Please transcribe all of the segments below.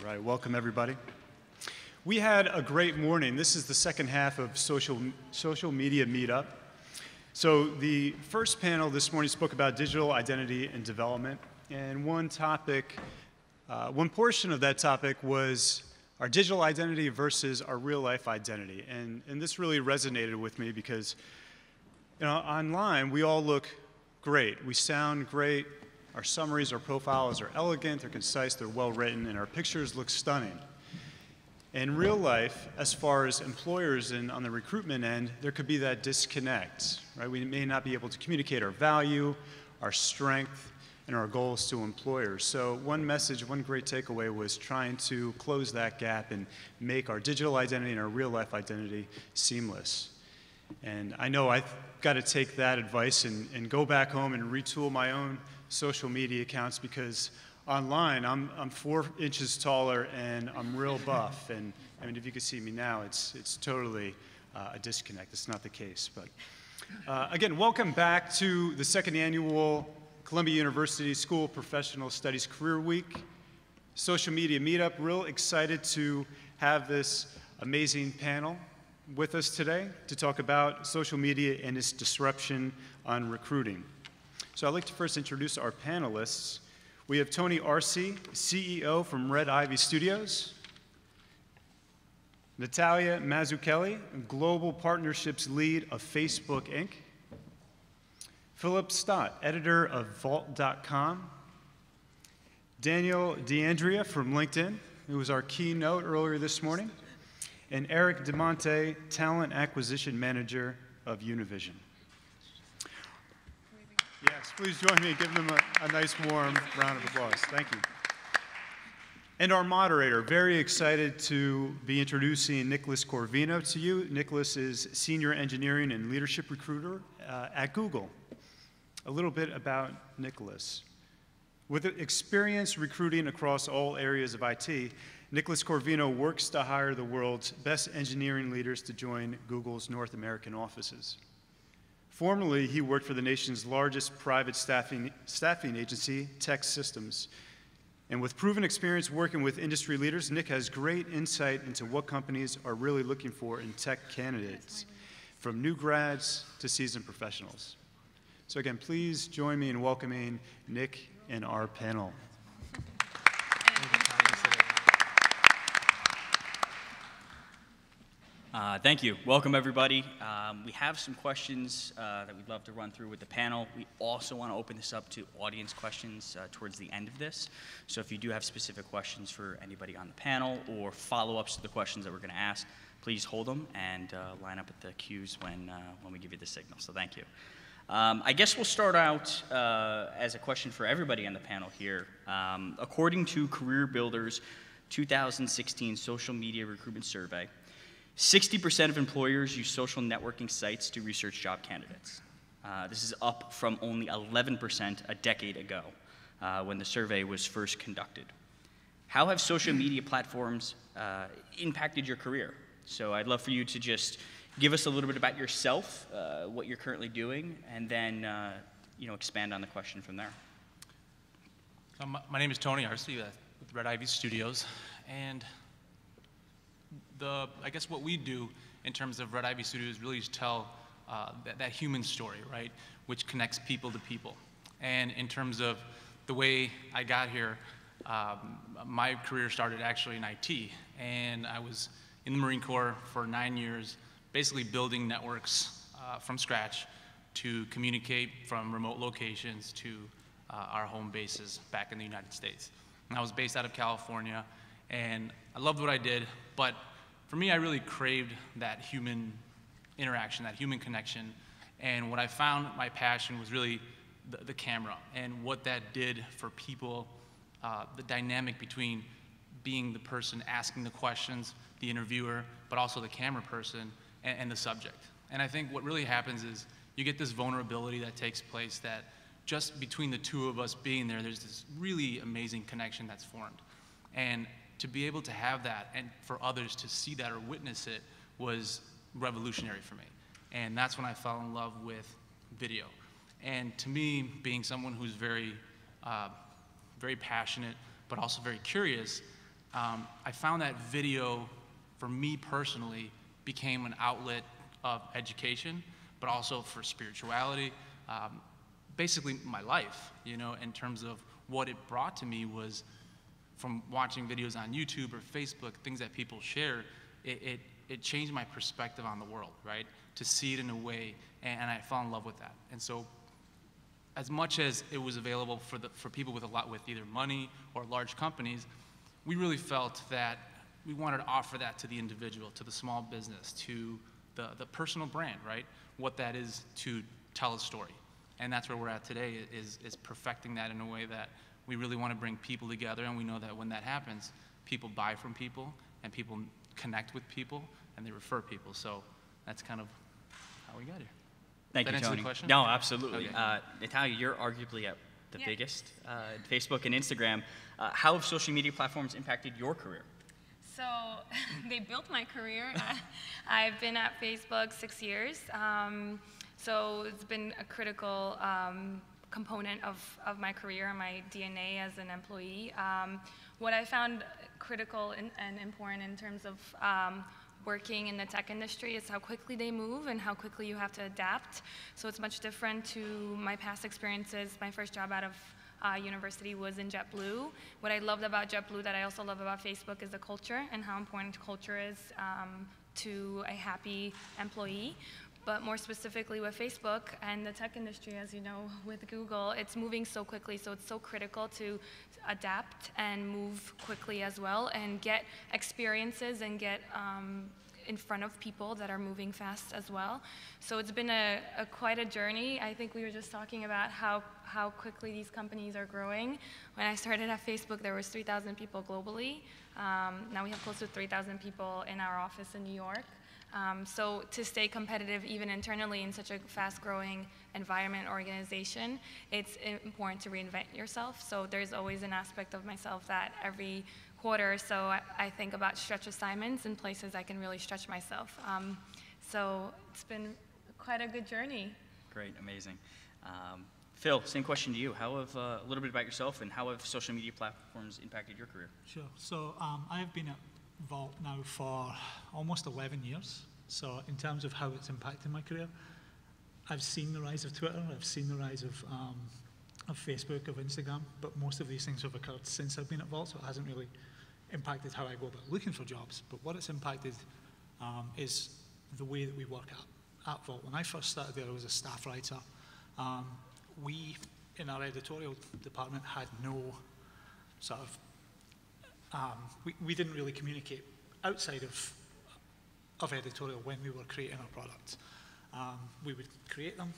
All right, welcome everybody. We had a great morning. This is the second half of social media meetup. So the first panel this morning spoke about digital identity and development, and one portion of that topic was our digital identity versus our real life identity. And this really resonated with me because, you know, online we all look great. We sound great. Our summaries, our profiles are elegant, they're concise, they're well written, and our pictures look stunning. In real life, as far as employers and on the recruitment end, there could be that disconnect, right? We may not be able to communicate our value, our strength, and our goals to employers. So one message, one great takeaway was trying to close that gap and make our digital identity and our real life identity seamless. And I know I've got to take that advice and go back home and retool my own social media accounts, because online I'm 4 inches taller and I'm real buff, and I mean, if you can see me now, it's totally a disconnect. It's not the case. But again, welcome back to the second annual Columbia University School of Professional Studies Career Week social media meetup. Real excited to have this amazing panel with us today to talk about social media and its disruption on recruiting. So I'd like to first introduce our panelists. We have Tony Arce, CEO from Red Ivy Studios. Natalia Mazzucchelli, Global Partnerships Lead of Facebook, Inc. Philip Stott, editor of Vault.com. Daniel DeAndrea from LinkedIn, who was our keynote earlier this morning. And Eric DeMonte, Talent Acquisition Manager of Univision. Yes, please join me in giving them a nice warm round of applause. Thank you. And our moderator, very excited to be introducing Nicholas Corvino to you. Nicholas is Senior Engineering and Leadership Recruiter at Google. A little bit about Nicholas. With experience recruiting across all areas of IT, Nicholas Corvino works to hire the world's best engineering leaders to join Google's North American offices. Formerly, he worked for the nation's largest private staffing agency, Tech Systems. And with proven experience working with industry leaders, Nick has great insight into what companies are really looking for in tech candidates, from new grads to seasoned professionals. So again, please join me in welcoming Nick and our panel. Thank you. Welcome, everybody. We have some questions that we'd love to run through with the panel. We also want to open this up to audience questions towards the end of this. So if you do have specific questions for anybody on the panel or follow-ups to the questions that we're going to ask, please hold them and line up at the cues when we give you the signal. So thank you. I guess we'll start out as a question for everybody on the panel here. According to CareerBuilder's 2016 Social Media Recruitment Survey, 60% of employers use social networking sites to research job candidates. This is up from only 11% a decade ago when the survey was first conducted. How have social media platforms impacted your career? So I'd love for you to just give us a little bit about yourself, what you're currently doing, and then expand on the question from there. So my name is Tony Arce with Red Ivy Studios, and I guess what we do in terms of Red Ivy Studios really is tell that human story, right, which connects people to people. And in terms of the way I got here, my career started actually in IT, and I was in the Marine Corps for 9 years, basically building networks from scratch to communicate from remote locations to our home bases back in the United States. And I was based out of California, and I loved what I did, but for me, I really craved that human interaction, that human connection. And what I found my passion was really the camera and what that did for people, the dynamic between being the person asking the questions, the interviewer, but also the camera person and the subject. And I think what really happens is you get this vulnerability that takes place that just between the two of us being there, there's this really amazing connection that's formed. And to be able to have that and for others to see that or witness it was revolutionary for me. And that's when I fell in love with video. And to me, being someone who's very, very passionate, but also very curious, I found that video, for me personally, became an outlet of education, but also for spirituality, basically my life, you know, in terms of what it brought to me was from watching videos on YouTube or Facebook, things that people share, it changed my perspective on the world, right? To see it in a way, and I fell in love with that. And so, as much as it was available for people with either money or large companies, we really felt that we wanted to offer that to the individual, to the small business, to the personal brand, right? What that is to tell a story. And that's where we're at today, is perfecting that in a way that we really want to bring people together, and we know that when that happens, people buy from people, and people connect with people, and they refer people. So that's kind of how we got here. Thank you, That answer Tony. the question? No, absolutely. Okay. Natalia, you're arguably at the biggest, Facebook and Instagram. How have social media platforms impacted your career? So they built my career. I've been at Facebook 6 years. So it's been a critical component of my career and my DNA as an employee. What I found critical and important in terms of working in the tech industry is how quickly they move and how quickly you have to adapt. So it's much different to my past experiences. My first job out of university was in JetBlue. What I loved about JetBlue that I also love about Facebook is the culture and how important culture is to a happy employee. But more specifically with Facebook and the tech industry, as you know, with Google, it's moving so quickly, so it's so critical to adapt and move quickly as well and get experiences and get in front of people that are moving fast as well. So it's been quite a journey. I think we were just talking about how quickly these companies are growing. When I started at Facebook, there was 3,000 people globally. Now we have close to 3,000 people in our office in New York. So to stay competitive even internally in such a fast-growing environment organization, it's important to reinvent yourself. So there's always an aspect of myself that every quarter or so I think about stretch assignments and places I can really stretch myself. So it's been quite a good journey. Great, amazing. Phil, same question to you. How have a little bit about yourself and how have social media platforms impacted your career? Sure. So I have been at Vault now for almost 11 years. So in terms of how it's impacted my career, I've seen the rise of Twitter, I've seen the rise of Facebook, of Instagram, but most of these things have occurred since I've been at Vault, so it hasn't really impacted how I go about looking for jobs. But what it's impacted is the way that we work at Vault. When I first started there, I was a staff writer. We, in our editorial department, had no sort of we didn't really communicate outside of editorial when we were creating our products. We would create them,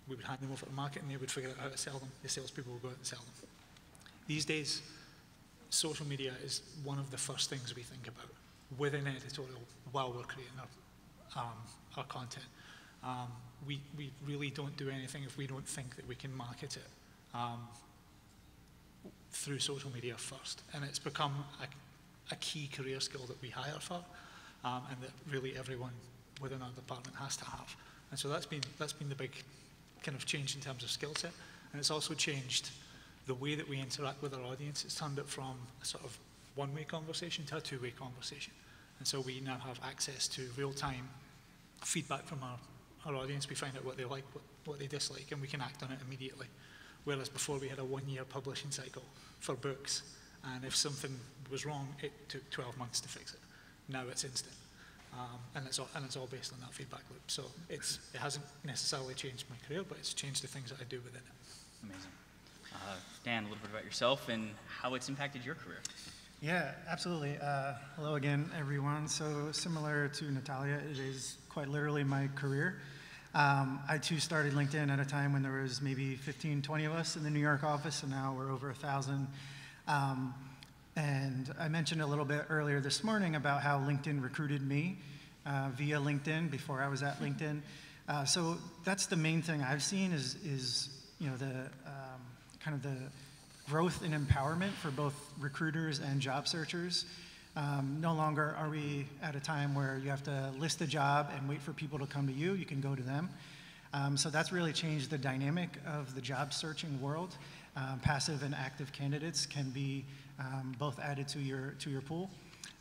we would hand them over to market, and they would figure out how to sell them. The salespeople would go out and sell them. These days, social media is one of the first things we think about within editorial while we're creating our content. We really don't do anything if we don't think that we can market it through social media first, and it's become a key career skill that we hire for, and that really everyone within our department has to have. And so that's been the big kind of change in terms of skill set, and it's also changed the way that we interact with our audience. It's turned it from a sort of one-way conversation to a two-way conversation, and so we now have access to real-time feedback from our audience. We find out what they like, what they dislike, and we can act on it immediately. Whereas before we had a one-year publishing cycle for books, and if something was wrong, it took 12 months to fix it. Now it's instant, and it's all based on that feedback loop. So it hasn't necessarily changed my career, but it's changed the things that I do within it. Amazing. Dan, a little bit about yourself and how it's impacted your career. Yeah, absolutely. Hello again, everyone. So similar to Natalia, it is quite literally my career. I too started LinkedIn at a time when there was maybe 15, 20 of us in the New York office, and now we're over 1,000. And I mentioned a little bit earlier this morning about how LinkedIn recruited me via LinkedIn before I was at LinkedIn. So that's the main thing I've seen is you know, the kind of the growth and empowerment for both recruiters and job searchers. No longer are we at a time where you have to list a job and wait for people to come to you. You can go to them. So that's really changed the dynamic of the job searching world. passive and active candidates can be both added to your pool.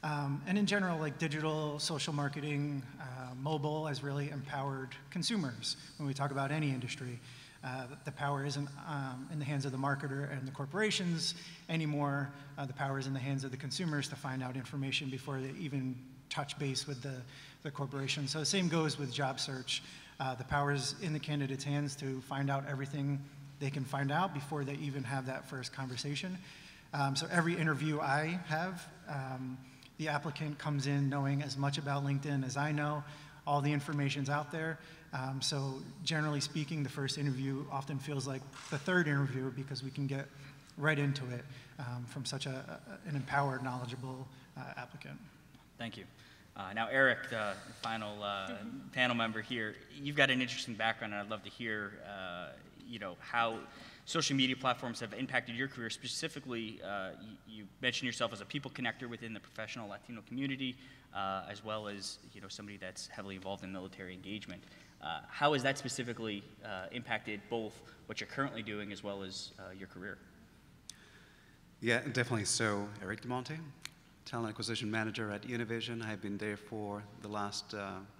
And in general, like digital, social marketing, mobile has really empowered consumers. When we talk about any industry, the power isn't in the hands of the marketer and the corporations anymore. The power is in the hands of the consumers to find out information before they even touch base with the corporation. So the same goes with job search. The power is in the candidate's hands to find out everything they can find out before they even have that first conversation. So every interview I have, the applicant comes in knowing as much about LinkedIn as I know. All the information's out there. So generally speaking, the first interview often feels like the third interview because we can get right into it from such an empowered, knowledgeable applicant. Thank you. Now, Eric, the final panel member here, you've got an interesting background, and I'd love to hear, how social media platforms have impacted your career. Specifically, you mentioned yourself as a people connector within the professional Latino community, as well as somebody that's heavily involved in military engagement. How has that specifically impacted both what you're currently doing as well as your career? Yeah, definitely. So, Eric Monte, Talent Acquisition Manager at Univision. I've been there for the last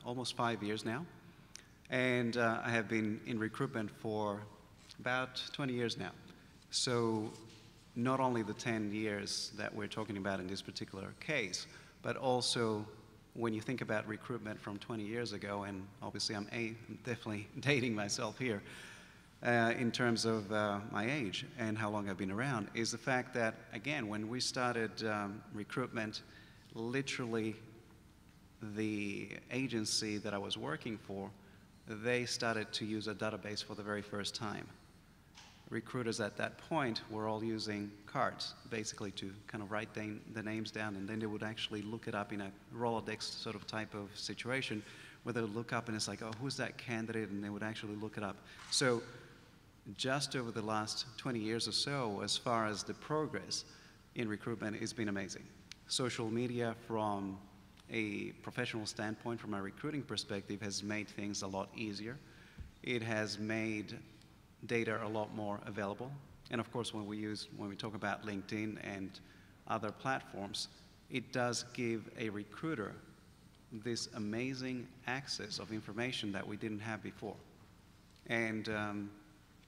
almost 5 years now. And I have been in recruitment for about 20 years now. So not only the 10 years that we're talking about in this particular case, but also when you think about recruitment from 20 years ago, and obviously I'm definitely dating myself here in terms of my age and how long I've been around, is the fact that, again, when we started recruitment, literally the agency that I was working for, they started to use a database for the very first time. Recruiters at that point were all using cards, basically to kind of write the names down, and then they would actually look it up in a Rolodex sort of type of situation where they would look up and it's like, oh, who's that candidate? And they would actually look it up. So just over the last 20 years or so, as far as the progress in recruitment, it's been amazing. Social media, from a professional standpoint, from a recruiting perspective, has made things a lot easier. It has made data a lot more available. And of course, when we talk about LinkedIn and other platforms, it does give a recruiter this amazing access of information that we didn't have before. And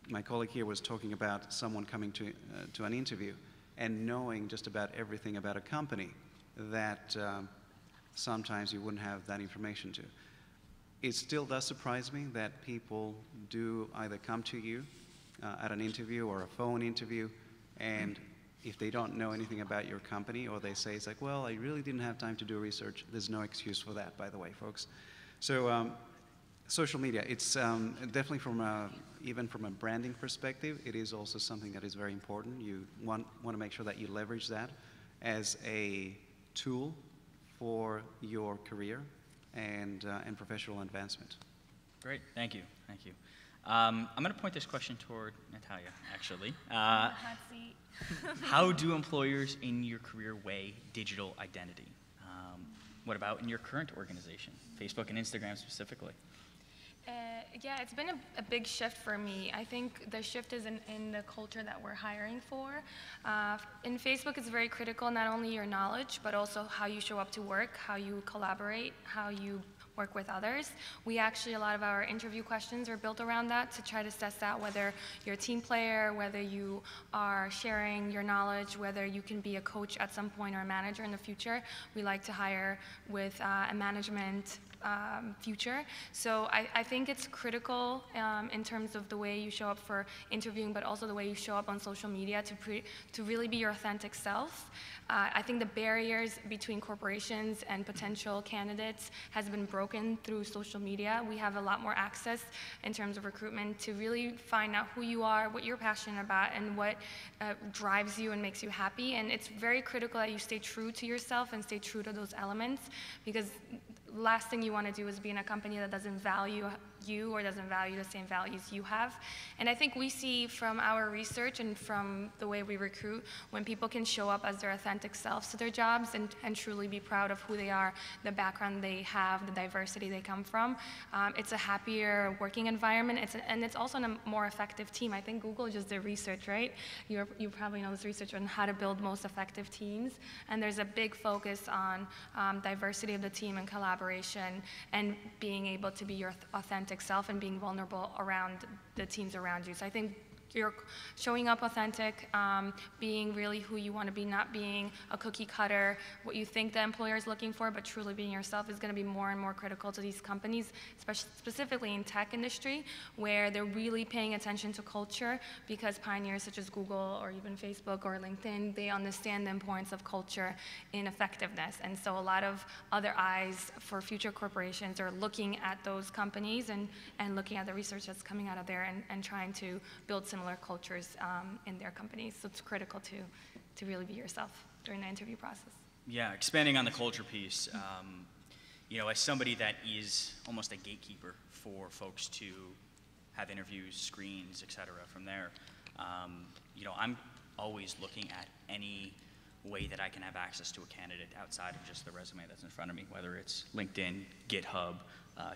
my colleague here was talking about someone coming to an interview and knowing just about everything about a company that sometimes you wouldn't have that information to. It still does surprise me that people do either come to you at an interview or a phone interview, and if they don't know anything about your company, or they say, it's like, well, I really didn't have time to do research. There's no excuse for that, by the way, folks. So social media, it's definitely even from a branding perspective, it is also something that is very important. You want to make sure that you leverage that as a tool for your career and professional advancement. Great, thank you. I'm going to point this question toward Natalia, actually. Hot seat. How do employers in your career weigh digital identity? What about in your current organization, Facebook and Instagram specifically? Yeah, it's been a big shift for me. I think the shift is in the culture that we're hiring for. In Facebook, it's very critical, not only your knowledge, but also how you show up to work, how you collaborate, how you work with others. We actually, a lot of our interview questions are built around that to try to assess out whether you're a team player, whether you are sharing your knowledge, whether you can be a coach at some point or a manager in the future. We like to hire with a management future. So I think it's critical in terms of the way you show up for interviewing, but also the way you show up on social media to really be your authentic self. I think the barriers between corporations and potential candidates has been broken through social media. We have a lot more access in terms of recruitment to really find out who you are, what you're passionate about, and what drives you and makes you happy. And it's very critical that you stay true to yourself and stay true to those elements, because last thing you want to do is be in a company that doesn't value you or doesn't value the same values you have. And I think we see from our research and from the way we recruit, when people can show up as their authentic selves to their jobs and truly be proud of who they are, the background they have, the diversity they come from, it's a happier working environment, and it's also a more effective team. I think Google just did research, right? You probably know this research on how to build most effective teams, and there's a big focus on diversity of the team and collaboration and being able to be your authentic self and being vulnerable around the teams around you. So I think you're showing up authentic, being really who you want to be, not being a cookie cutter, what you think the employer is looking for, but truly being yourself is going to be more and more critical to these companies, specifically in tech industry, where they're really paying attention to culture, because pioneers such as Google or even Facebook or LinkedIn, they understand the importance of culture in effectiveness. And so a lot of other eyes for future corporations are looking at those companies and looking at the research that's coming out of there and trying to build similar cultures in their companies. So it's critical to really be yourself during the interview process. Yeah, expanding on the culture piece, you know, as somebody that is almost a gatekeeper for folks to have interviews, screens, et cetera, from there, you know, I'm always looking at any way that I can have access to a candidate outside of just the resume that's in front of me, whether it's LinkedIn, GitHub,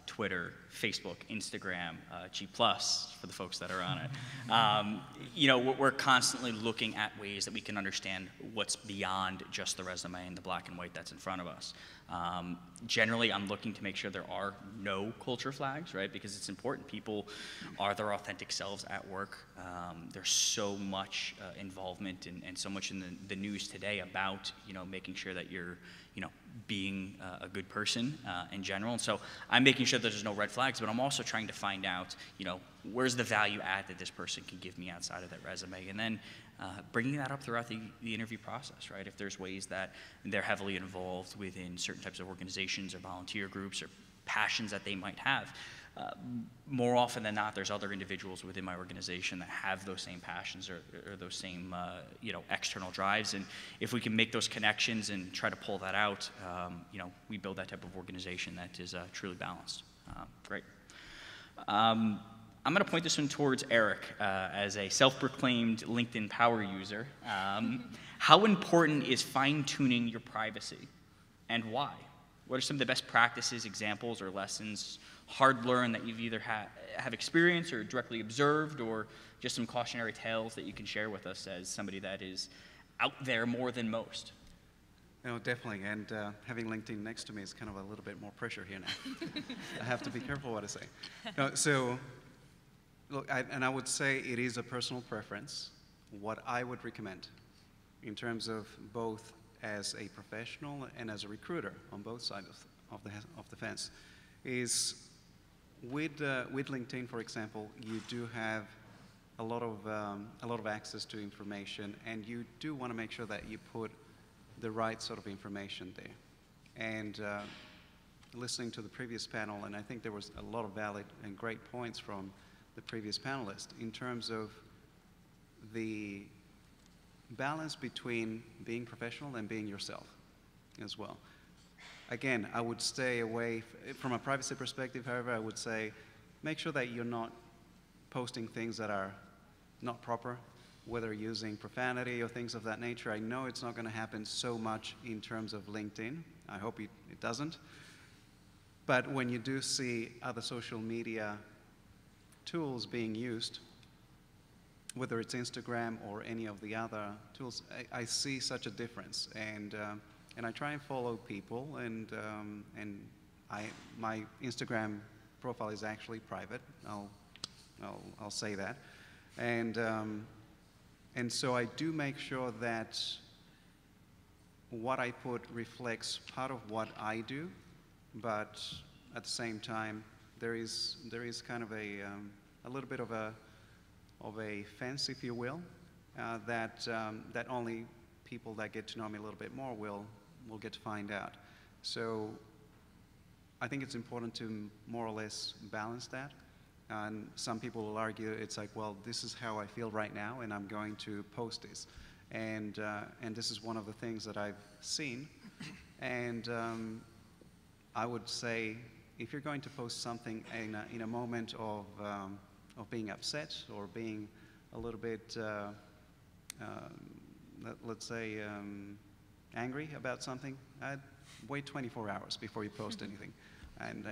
Twitter, Facebook, Instagram, G+, for the folks that are on it. You know, we're constantly looking at ways that we can understand what's beyond just the resume and the black and white that's in front of us. Generally, I'm looking to make sure there are no culture flags, right? Because it's important. People are their authentic selves at work. There's so much involvement and so much in the news today about, you know, making sure that you're, you know, being a good person in general. And so I'm making sure that there's no red flags, but I'm also trying to find out, you know, where's the value add that this person can give me outside of that resume, and then bringing that up throughout the interview process, right? If there's ways that they're heavily involved within certain types of organizations or volunteer groups or passions that they might have, more often than not, there's other individuals within my organization that have those same passions or those same, you know, external drives. And if we can make those connections and try to pull that out, you know, we build that type of organization that is truly balanced. Great. I'm going to point this one towards Eric as a self-proclaimed LinkedIn power user. How important is fine-tuning your privacy, and why? What are some of the best practices, examples, or lessons hard learned that you've either have experienced or directly observed, or just some cautionary tales that you can share with us as somebody that is out there more than most? No, definitely, and having LinkedIn next to me is kind of a little bit more pressure here now. I have to be careful what I say. No, so, look, I would say it is a personal preference. What I would recommend in terms of both as a professional and as a recruiter on both sides of the fence is with LinkedIn, for example, you do have a lot of access to information, and you do want to make sure that you put the right sort of information there. And listening to the previous panel, and I think there was a lot of valid and great points from the previous panelist in terms of the balance between being professional and being yourself as well. Again, I would stay away, from a privacy perspective, however, I would say make sure that you're not posting things that are not proper, whether using profanity or things of that nature. I know it's not going to happen so much in terms of LinkedIn. I hope it doesn't. But when you do see other social media tools being used, whether it's Instagram or any of the other tools, I see such a difference. And I try and follow people, and my Instagram profile is actually private. I'll say that. And so I do make sure that what I put reflects part of what I do, but at the same time, there is kind of a little bit of a fence, if you will, that only people that get to know me a little bit more will get to find out. So I think it's important to more or less balance that. And some people will argue it's like, well, this is how I feel right now, and I'm going to post this. And this is one of the things that I've seen. And I would say if you're going to post something in a moment of being upset or being a little bit, let's say, angry about something, I'd wait 24 hours before you post anything, and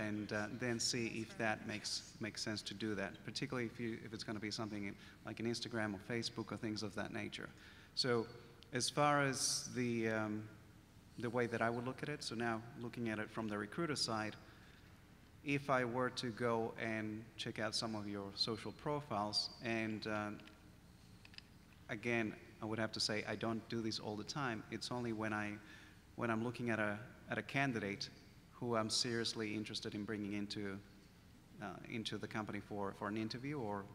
then see if that makes sense to do that, particularly if it's going to be something like an Instagram or Facebook or things of that nature. So as far as the way that I would look at it, so now looking at it from the recruiter side, if I were to go and check out some of your social profiles, and again, I would have to say I don't do this all the time. It's only when I'm looking at a candidate who I'm seriously interested in bringing into the company for an interview, or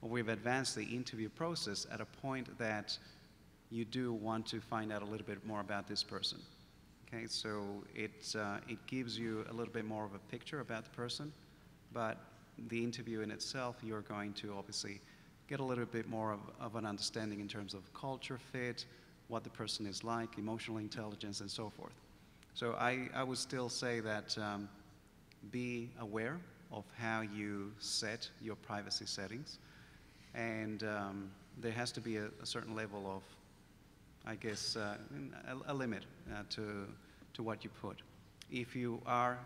we've advanced the interview process at a point that you do want to find out a little bit more about this person. Okay, so it gives you a little bit more of a picture about the person, but the interview in itself, you're going to obviously get a little bit more of an understanding in terms of culture fit, what the person is like, emotional intelligence, and so forth. So I would still say that be aware of how you set your privacy settings, and there has to be a certain level of, I guess, a limit to what you put. If you are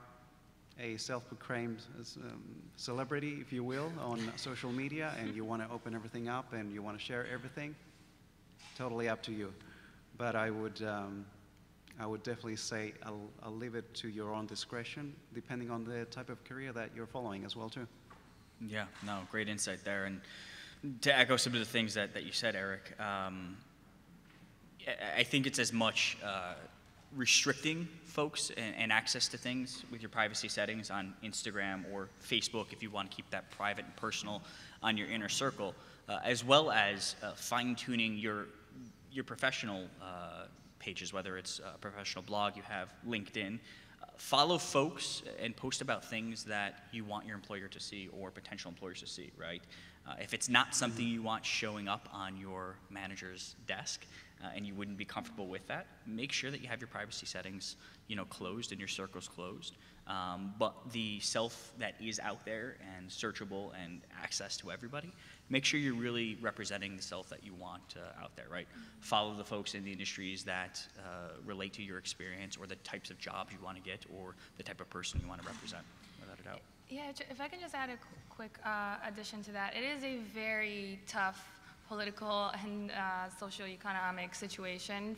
a self-proclaimed celebrity, if you will, on social media, and you want to open everything up and you want to share everything, totally up to you. But I would definitely say I'll leave it to your own discretion, depending on the type of career that you're following as well, too. Yeah, no, great insight there. And to echo some of the things that you said, Eric, I think it's as much restricting folks and access to things with your privacy settings on Instagram or Facebook, if you want to keep that private and personal on your inner circle, as well as fine-tuning your professional pages, whether it's a professional blog you have, LinkedIn. Follow folks and post about things that you want your employer to see or potential employers to see, right? If it's not something you want showing up on your manager's desk, and you wouldn't be comfortable with that, make sure that you have your privacy settings, closed and your circles closed. But the self that is out there and searchable and access to everybody, make sure you're really representing the self that you want out there, right? Follow the folks in the industries that relate to your experience or the types of jobs you want to get or the type of person you want to represent, without a doubt. Yeah, if I can just add a quick addition to that. It is a very tough political and socioeconomic situation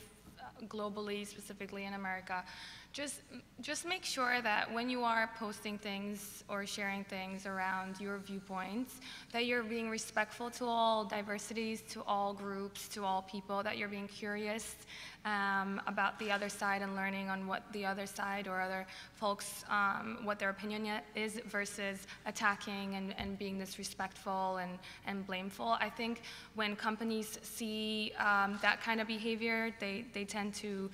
globally, specifically in America. Just make sure that when you are posting things or sharing things around your viewpoints, that you're being respectful to all diversities, to all groups, to all people, that you're being curious about the other side and learning on what the other side or other folks, what their opinion is, versus attacking and being disrespectful and blameful. I think when companies see that kind of behavior, they tend to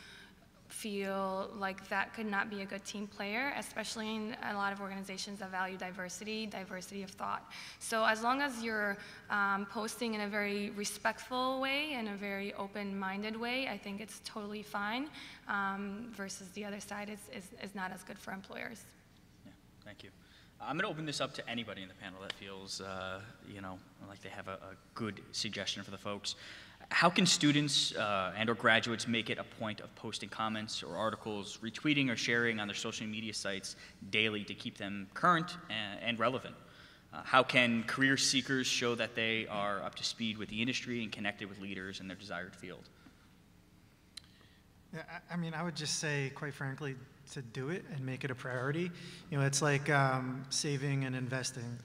feel like that could not be a good team player, especially in a lot of organizations that value diversity of thought. So as long as you're posting in a very respectful way and a very open-minded way, I think it's totally fine, versus the other side is not as good for employers. Yeah, thank you. I'm going to open this up to anybody in the panel that feels, like they have a good suggestion for the folks. How can students and or graduates make it a point of posting comments or articles, retweeting or sharing on their social media sites daily to keep them current and relevant? How can career seekers show that they are up to speed with the industry and connected with leaders in their desired field? Yeah, I mean, I would just say, quite frankly, to do it and make it a priority. It's like saving and investing.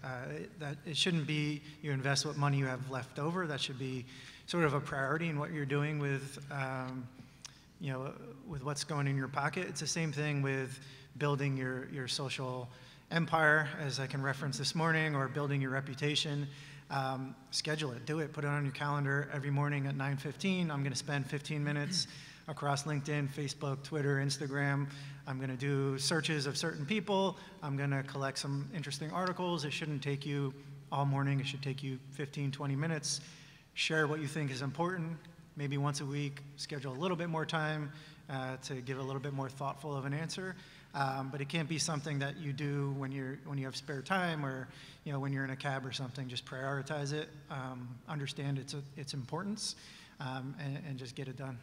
That it shouldn't be you invest what money you have left over. That should be sort of a priority in what you're doing with, with what's going in your pocket. It's the same thing with building your social empire, as I can reference this morning, or building your reputation. Schedule it, do it, put it on your calendar every morning at 9:15. I'm going to spend 15 minutes across LinkedIn, Facebook, Twitter, Instagram. I'm going to do searches of certain people. I'm going to collect some interesting articles. It shouldn't take you all morning. It should take you 15, 20 minutes. Share what you think is important. Maybe once a week, schedule a little bit more time to give a little bit more thoughtful of an answer. But it can't be something that you do when you have spare time, or when you're in a cab or something. Just prioritize it, understand its importance, and just get it done.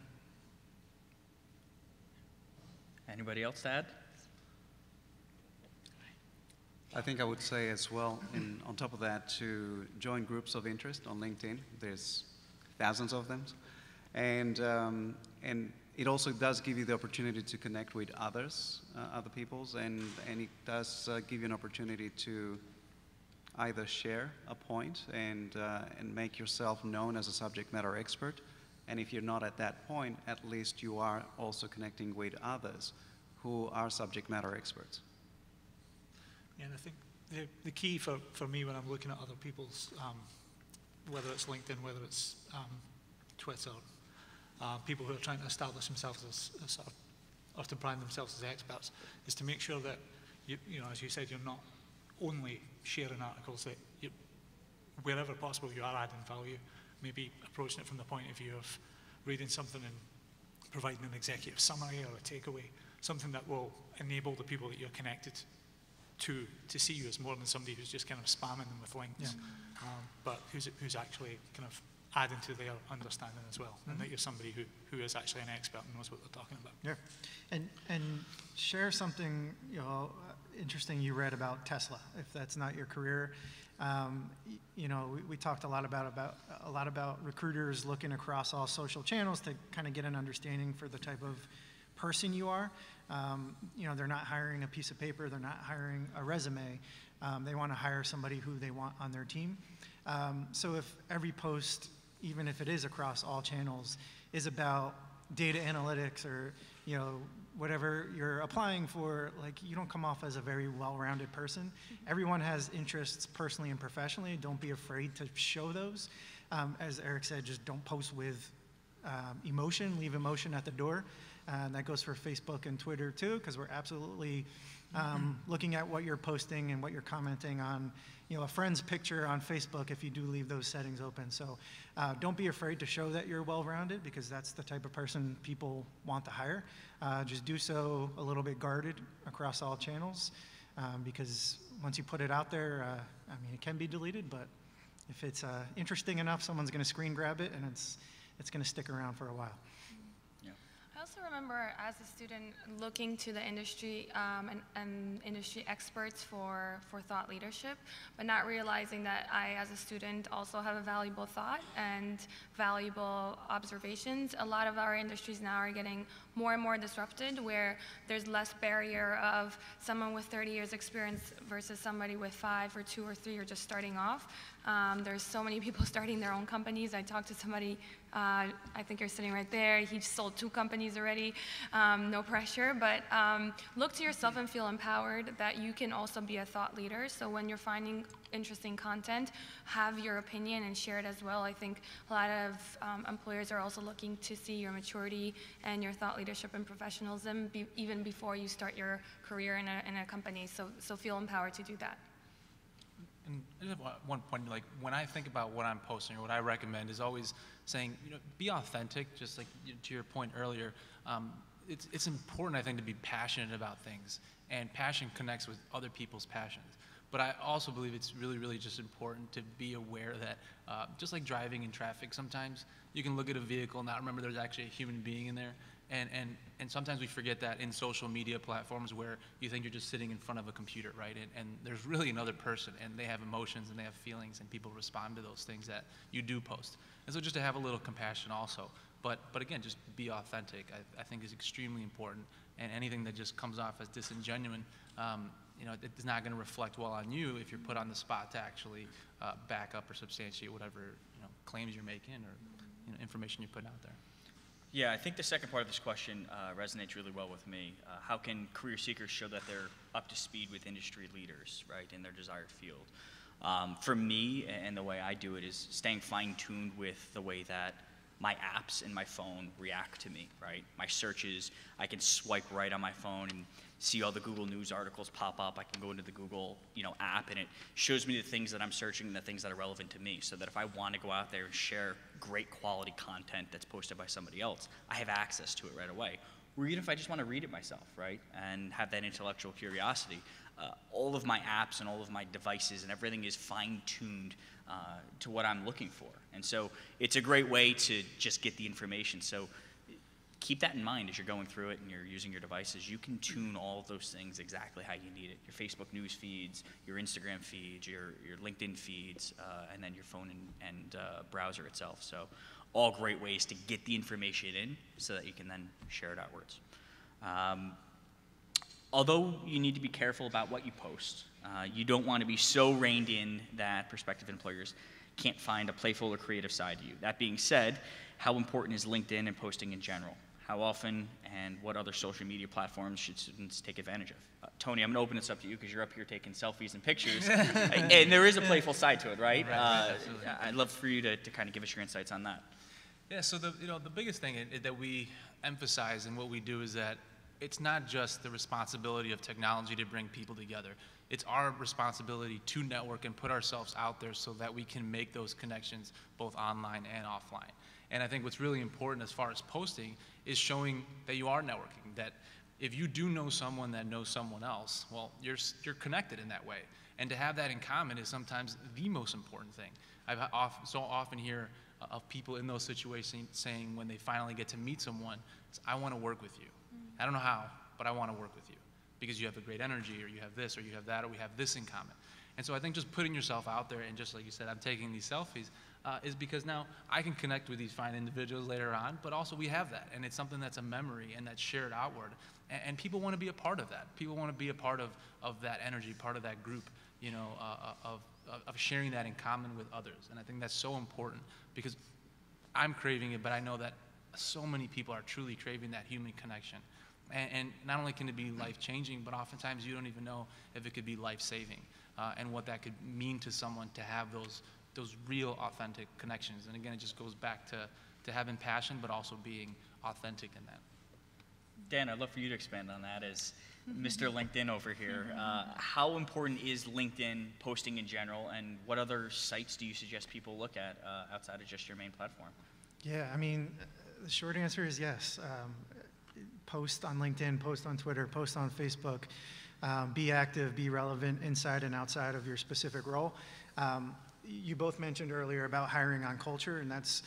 Anybody else to add? I think I would say as well, on top of that, to join groups of interest on LinkedIn. There's thousands of them. And it also does give you the opportunity to connect with others, other peoples, and it does give you an opportunity to either share a point and make yourself known as a subject matter expert. And if you're not at that point, at least you are also connecting with others who are subject matter experts. Yeah, and I think the key for me when I'm looking at other people's, whether it's LinkedIn, whether it's Twitter, people who are trying to establish themselves as sort of often brand themselves as experts, is to make sure that, as you said, you're not only sharing articles, that wherever possible you are adding value, maybe approaching it from the point of view of reading something and providing an executive summary or a takeaway, something that will enable the people that you're connected to see you as more than somebody who's just kind of spamming them with links, but who's actually kind of adding to their understanding as well, and that you're somebody who is actually an expert and knows what they're talking about. Yeah, and share something interesting you read about Tesla, if that's not your career. We talked a lot about recruiters looking across all social channels to kind of get an understanding for the type of person you are. They're not hiring a piece of paper, they're not hiring a resume. They want to hire somebody who they want on their team. So if every post, even if it is across all channels, is about data analytics or whatever you're applying for, you don't come off as a very well-rounded person. Everyone has interests personally and professionally. Don't be afraid to show those. As Eric said, just don't post with emotion. Leave emotion at the door. And that goes for Facebook and Twitter too, because we're absolutely looking at what you're posting and what you're commenting on, a friend's picture on Facebook if you do leave those settings open. So don't be afraid to show that you're well-rounded, because that's the type of person people want to hire. Just do so a little bit guarded across all channels, because once you put it out there, it can be deleted, but if it's interesting enough, someone's going to screen grab it, and it's going to stick around for a while. I also remember as a student looking to the industry and industry experts for thought leadership, but not realizing that I, as a student, also have a valuable thought and valuable observations. A lot of our industries now are getting more and more disrupted, where there's less barrier of someone with 30 years experience versus somebody with 5 or 2 or 3 or just starting off. There's so many people starting their own companies. I talked to somebody, I think you're sitting right there, he sold 2 companies already, no pressure, but look to yourself and feel empowered that you can also be a thought leader. So when you're finding interesting content, have your opinion and share it as well. I think a lot of employers are also looking to see your maturity and your thought leadership and professionalism even before you start your career in a company. So feel empowered to do that. And I just have one point, when I think about what I'm posting or what I recommend is always saying, be authentic, just like to your point earlier. It's important, I think, to be passionate about things, and passion connects with other people's passions. But I also believe it's really, really just important to be aware that just like driving in traffic, sometimes you can look at a vehicle and not remember there's actually a human being in there. And sometimes we forget that in social media platforms where you think you're just sitting in front of a computer, right? And there's really another person, and they have emotions and they have feelings, and people respond to those things that you do post. And so just to have a little compassion also. But again, just be authentic, I think is extremely important. And anything that just comes off as disingenuous, it's not going to reflect well on you if you're put on the spot to actually back up or substantiate whatever claims you're making or information you're putting out there. Yeah, I think the second part of this question resonates really well with me. How can career seekers show that they're up to speed with industry leaders, right, in their desired field? For me, and the way I do it, is staying fine-tuned with the way that my apps and my phone react to me, right? My searches, I can swipe right on my phone and see all the Google News articles pop up. I can go into the Google, app, and it shows me the things that I'm searching and the things that are relevant to me, so that if I want to go out there and share great quality content that's posted by somebody else, I have access to it right away. or even if I just want to read it myself, right, and have that intellectual curiosity. All of my apps and all of my devices and everything is fine-tuned to what I'm looking for. And so it's a great way to just get the information. So keep that in mind as you're going through it and you're using your devices. You can tune all of those things exactly how you need it. Your Facebook news feeds, your Instagram feeds, your LinkedIn feeds, and then your phone and browser itself. So all great ways to get the information in so that you can then share it outwards. Although you need to be careful about what you post, you don't want to be so reined in that prospective employers can't find a playful or creative side to you. That being said, how important is LinkedIn and posting in general? How often and what other social media platforms should students take advantage of? Tony, I'm going to open this up to you because you're up here taking selfies and pictures. And there is a playful side to it, right? I'd love for you to kind of give us your insights on that. Yeah, so the biggest thing that we emphasize in what we do is that it's not just the responsibility of technology to bring people together. It's our responsibility to network and put ourselves out there so that we can make those connections both online and offline. And I think what's really important as far as posting is showing that you are networking, that if you do know someone that knows someone else, well, you're connected in that way. And to have that in common is sometimes the most important thing. I've so often hear of people in those situations saying when they finally get to meet someone, I want to work with you. I don't know how, but I want to work with you because you have a great energy, or you have this, or you have that, or we have this in common. And so I think just putting yourself out there, and just like you said, I'm taking these selfies, is because now I can connect with these fine individuals later on, but also we have that, and it's something that's a memory and that's shared outward. And people want to be a part of that. People want to be a part of that energy, part of that group, you know, of sharing that in common with others. And I think that's so important because I'm craving it, but I know that so many people are truly craving that human connection. And not only can it be life-changing, but oftentimes you don't even know if it could be life-saving and what that could mean to someone to have those real, authentic connections. And again, it just goes back to having passion, but also being authentic in that. Dan, I'd love for you to expand on that as Mr. LinkedIn over here. How important is LinkedIn posting in general, and what other sites do you suggest people look at outside of just your main platform? Yeah, I mean, the short answer is yes. Post on LinkedIn, post on Twitter, post on Facebook. Be active, be relevant inside and outside of your specific role. You both mentioned earlier about hiring on culture, and that's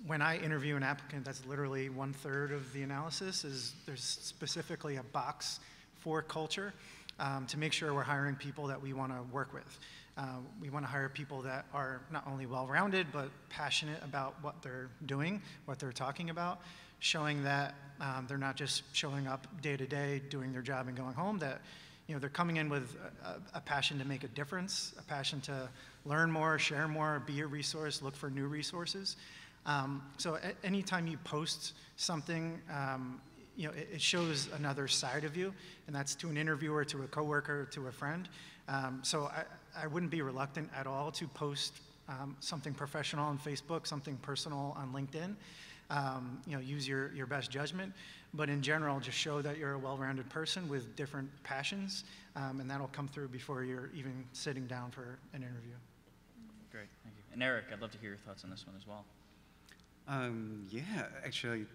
when I interview an applicant, that's literally 1/3 of the analysis. Is there's specifically a box for culture to make sure we're hiring people that we want to work with. We want to hire people that are not only well-rounded, but passionate about what they're doing, what they're talking about, showing that they're not just showing up day to day, doing their job and going home, that they're coming in with a passion to make a difference, a passion to learn more, share more, be a resource, look for new resources. So anytime you post something, it shows another side of you, and that's to an interviewer, to a coworker, to a friend. So I wouldn't be reluctant at all to post something professional on Facebook, something personal on LinkedIn. Use your best judgment, but in general, just show that you're a well-rounded person with different passions, and that'll come through before you're even sitting down for an interview. Great, thank you. And Eric, I'd love to hear your thoughts on this one as well. Yeah, actually,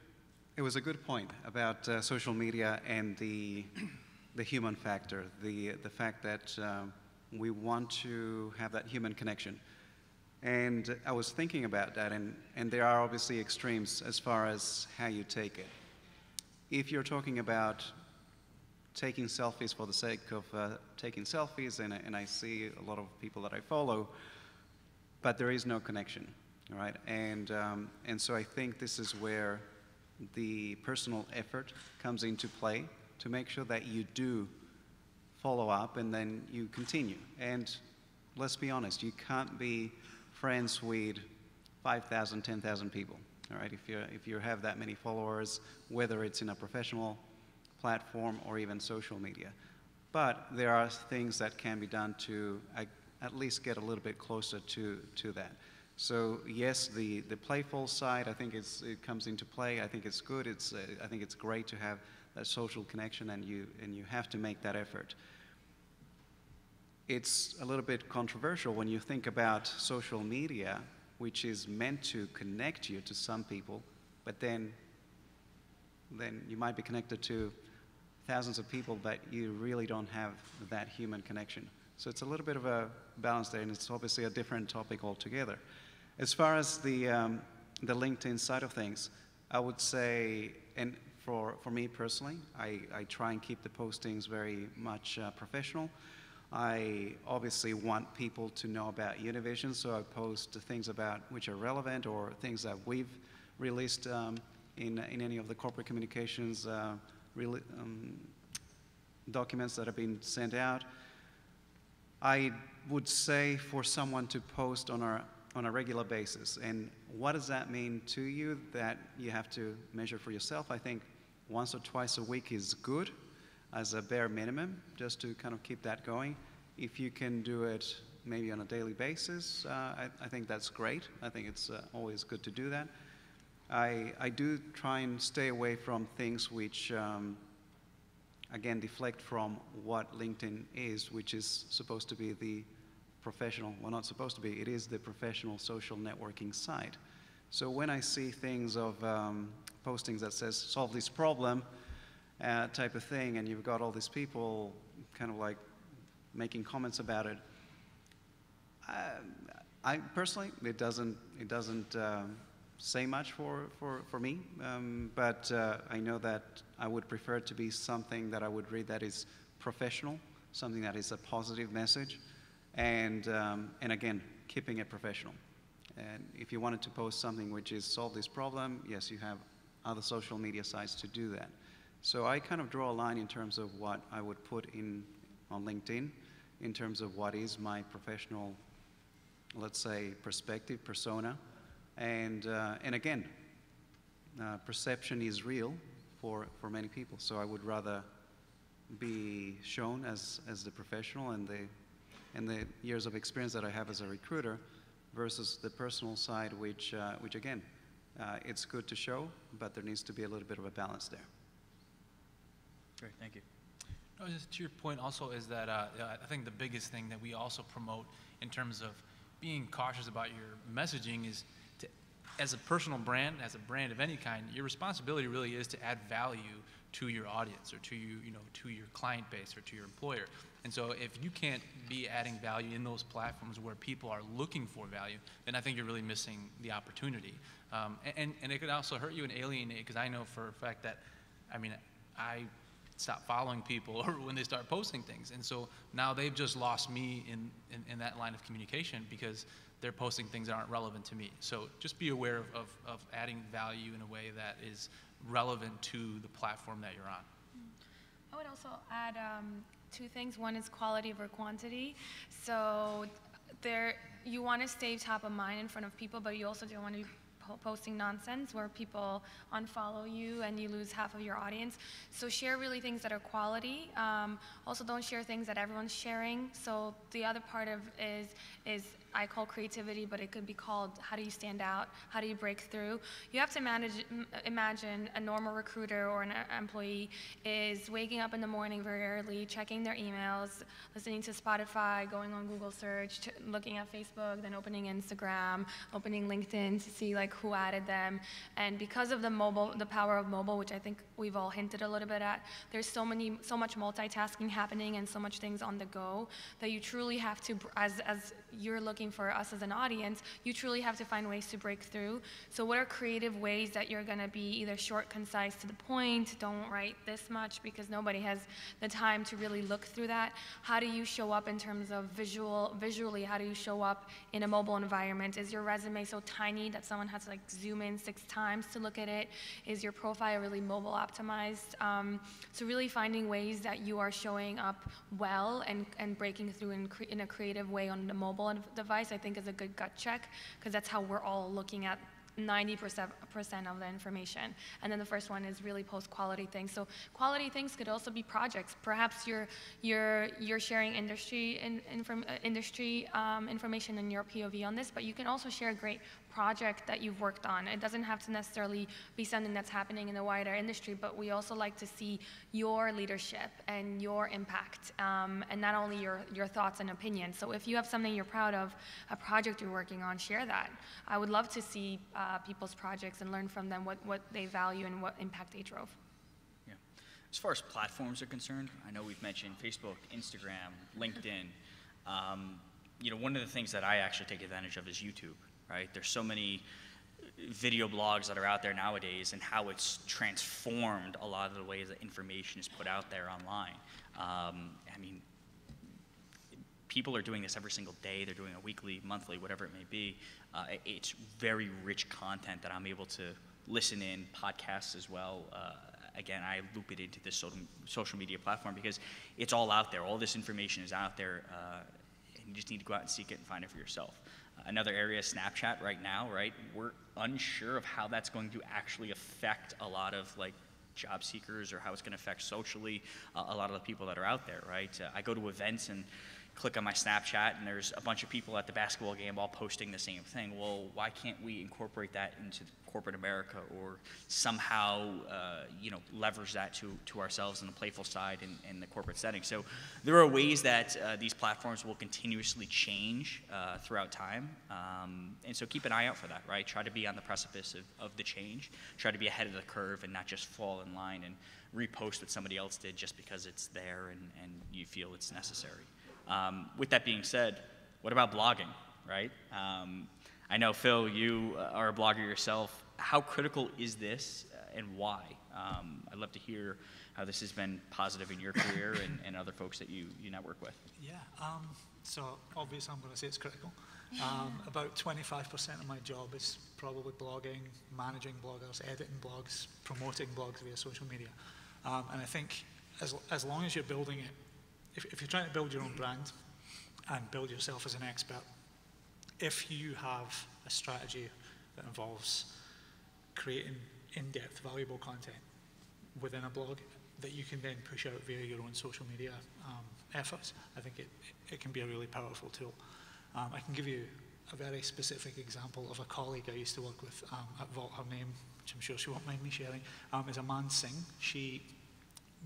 it was a good point about social media and the human factor, the fact that we want to have that human connection. And I was thinking about that, and there are obviously extremes as far as how you take it. If you're talking about taking selfies for the sake of taking selfies, and I see a lot of people that I follow, but there is no connection, all right? And so I think this is where the personal effort comes into play to make sure that you do follow up and then you continue. And let's be honest, you can't be friends with 5,000, 10,000 people, all right? If you have that many followers, whether it's in a professional platform or even social media. But there are things that can be done to at least get a little bit closer to that. So yes, the playful side, I think it comes into play. I think it's good. I think it's great to have that social connection, and you have to make that effort. It's a little bit controversial when you think about social media, which is meant to connect you to some people, but then then you might be connected to thousands of people, but you really don't have that human connection. So it's a little bit of a balance there, and it's obviously a different topic altogether. As far as the LinkedIn side of things, I would say, and for me personally, I try and keep the postings very much professional. I obviously want people to know about Univision, so I post things about which are relevant or things that we've released in any of the corporate communications documents that have been sent out. I would say for someone to post on a regular basis, and what does that mean to you? That you have to measure for yourself. I think once or twice a week is good as a bare minimum, just to kind of keep that going. If you can do it maybe on a daily basis, I think that's great. I think it's always good to do that. I do try and stay away from things which, again, deflect from what LinkedIn is, which is supposed to be the professional, well, not supposed to be, it is the professional social networking site. So when I see things of postings that says, solve this problem, type of thing, and you've got all these people kind of like making comments about it, I personally, it doesn't say much for me, but I know that I would prefer it to be something that I would read that is professional, something that is a positive message, and again, keeping it professional. And if you wanted to post something which is solve this problem, yes, you have other social media sites to do that. So I kind of draw a line in terms of what I would put on LinkedIn, in terms of what is my professional, let's say, perspective, persona. And again, perception is real for many people. So I would rather be shown as the professional and the years of experience that I have as a recruiter versus the personal side, which again, it's good to show, but there needs to be a little bit of a balance there. Great, thank you. No, just to your point also is that I think the biggest thing that we also promote in terms of being cautious about your messaging is to, as a personal brand, as a brand of any kind, your responsibility really is to add value to your audience or to to your client base or to your employer. And so if you can't be adding value in those platforms where people are looking for value, then I think you're really missing the opportunity. And it could also hurt you and alienate, because I know for a fact that, I stop following people or when they start posting things. And so now they've just lost me in that line of communication because they're posting things that aren't relevant to me. So just be aware of adding value in a way that is relevant to the platform that you're on. I would also add two things. One is quality over quantity. So you want to stay top of mind in front of people, but you also don't want to be posting nonsense where people unfollow you and you lose half of your audience. So share really things that are quality. Also don't share things that everyone's sharing. So the other part of is I call creativity, but it could be called how do you stand out? How do you break through? You have to imagine a normal recruiter or an employee is waking up in the morning very early, checking their emails, listening to Spotify, going on Google search, looking at Facebook, then opening Instagram, opening LinkedIn to see like who added them. And because of the power of mobile, which I think we've all hinted a little bit at, there's so much multitasking happening and so much things on the go that you truly have to, as you're looking for us as an audience, you truly have to find ways to break through. So what are creative ways that you're going to be either short, concise, to the point, don't write this much because nobody has the time to really look through that? How do you show up in terms of visually, how do you show up in a mobile environment? Is your resume so tiny that someone has to like zoom in 6 times to look at it? Is your profile really mobile optimized? So really finding ways that you are showing up well and breaking through in a creative way on the mobile device, I think is a good gut check, because that's how we're all looking at 90% of the information. And then the first one is really post quality things. So quality things could also be projects. Perhaps you're sharing industry information and your POV on this, but you can also share great project that you've worked on. It doesn't have to necessarily be something that's happening in the wider industry, but we also like to see your leadership and your impact, and not only your thoughts and opinions. So if you have something you're proud of, a project you're working on, share that. I would love to see people's projects and learn from them what they value and what impact they drove. Yeah. As far as platforms are concerned, I know we've mentioned Facebook, Instagram, LinkedIn. You know, one of the things that I actually take advantage of is YouTube, right? There's so many video blogs that are out there nowadays, and how it's transformed a lot of the ways that information is put out there online. I mean, people are doing this every single day. They're doing it weekly, monthly, whatever it may be. It's very rich content that I'm able to listen in, podcasts as well. Again, I loop it into this social media platform because it's all out there. All this information is out there. You just need to go out and seek it and find it for yourself. Another area is Snapchat right now, right? We're unsure of how that's going to actually affect a lot of like job seekers, or how it's going to affect socially a lot of the people that are out there, right? I go to events and click on my Snapchat, and there's a bunch of people at the basketball game all posting the same thing. Well, why can't we incorporate that into corporate America, or somehow, you know, leverage that to ourselves in the playful side in the corporate setting? So there are ways that these platforms will continuously change throughout time. And so keep an eye out for that, right? Try to be on the precipice of the change. Try to be ahead of the curve and not just fall in line and repost what somebody else did just because it's there and you feel it's necessary. With that being said, what about blogging, right? I know, Phil, you are a blogger yourself. How critical is this and why? I'd love to hear how this has been positive in your career and other folks that you network with. Yeah, so obviously I'm going to say it's critical. About 25% of my job is probably blogging, managing bloggers, editing blogs, promoting blogs via social media. And I think as long as you're building it, if you're trying to build your own brand and build yourself as an expert, if you have a strategy that involves creating in-depth, valuable content within a blog that you can then push out via your own social media efforts, I think it can be a really powerful tool. I can give you a very specific example of a colleague I used to work with at Vault. Her name, which I'm sure she won't mind me sharing, is Aman Singh.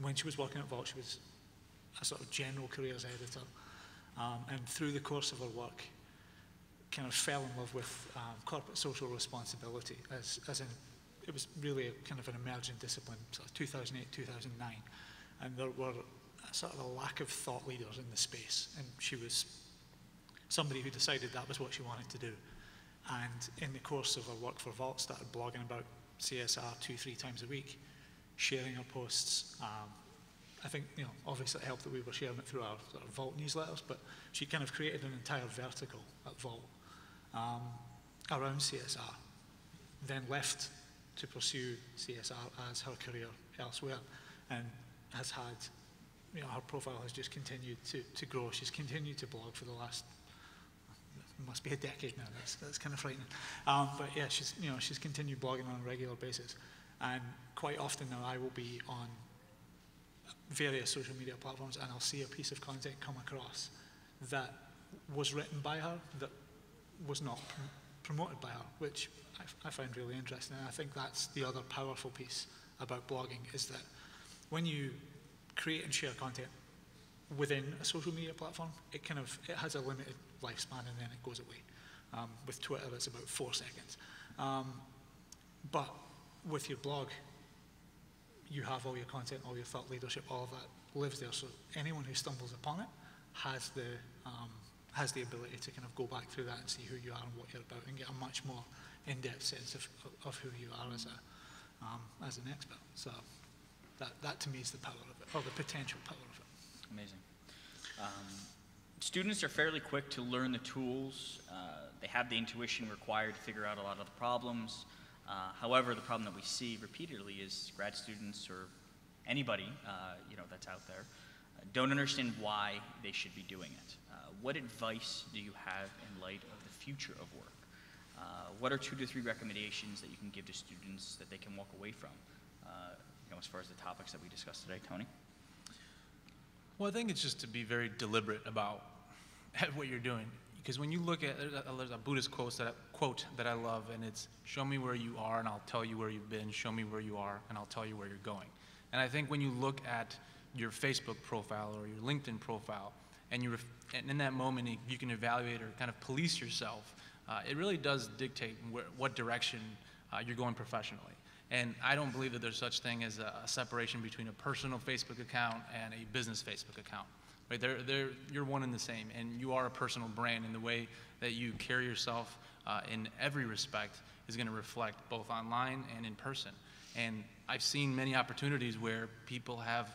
When she was working at Vault, she was a sort of general careers editor. And through the course of her work, kind of fell in love with corporate social responsibility, as in, it was really a kind of an emerging discipline, sort of 2008, 2009. And there were sort of a lack of thought leaders in the space. And she was somebody who decided that was what she wanted to do. And in the course of her work for Vault, started blogging about CSR 2-3 times a week, sharing her posts. I think, you know, obviously it helped that we were sharing it through our sort of Vault newsletters, but she kind of created an entire vertical at Vault around CSR, then left to pursue CSR as her career elsewhere, and has had, you know, her profile has just continued to grow. She's continued to blog for the last, it must be a decade now. That's kind of frightening. But yeah, she's continued blogging on a regular basis, and quite often now I will be on various social media platforms and I'll see a piece of content come across that was written by her, that was not promoted by her, which I find really interesting. And I think that's the other powerful piece about blogging, is that when you create and share content within a social media platform, it has a limited lifespan and then it goes away. With Twitter, it's about 4 seconds. But with your blog, you have all your content, all your thought leadership, all of that lives there. So anyone who stumbles upon it has the ability to kind of go back through that and see who you are and what you're about, and get a much more in-depth sense of who you are as an expert. So that to me is the power of it, or the potential power of it. Amazing. Students are fairly quick to learn the tools. They have the intuition required to figure out a lot of the problems. However, the problem that we see repeatedly is grad students or anybody that's out there don't understand why they should be doing it. What advice do you have in light of the future of work? What are 2 to 3 recommendations that you can give to students that they can walk away from, as far as the topics that we discussed today, Tony? Well, I think it's just to be very deliberate about what you're doing. Because when you look at, there's a Buddhist quote that I love, and it's, show me where you are and I'll tell you where you've been, show me where you are and I'll tell you where you're going. And I think when you look at your Facebook profile or your LinkedIn profile, and in that moment you can evaluate or kind of police yourself, it really does dictate what direction you're going professionally. And I don't believe that there's such thing as a separation between a personal Facebook account and a business Facebook account. Right? You're one and the same, and you are a personal brand, and the way that you carry yourself in every respect is going to reflect both online and in person. And I've seen many opportunities where people have,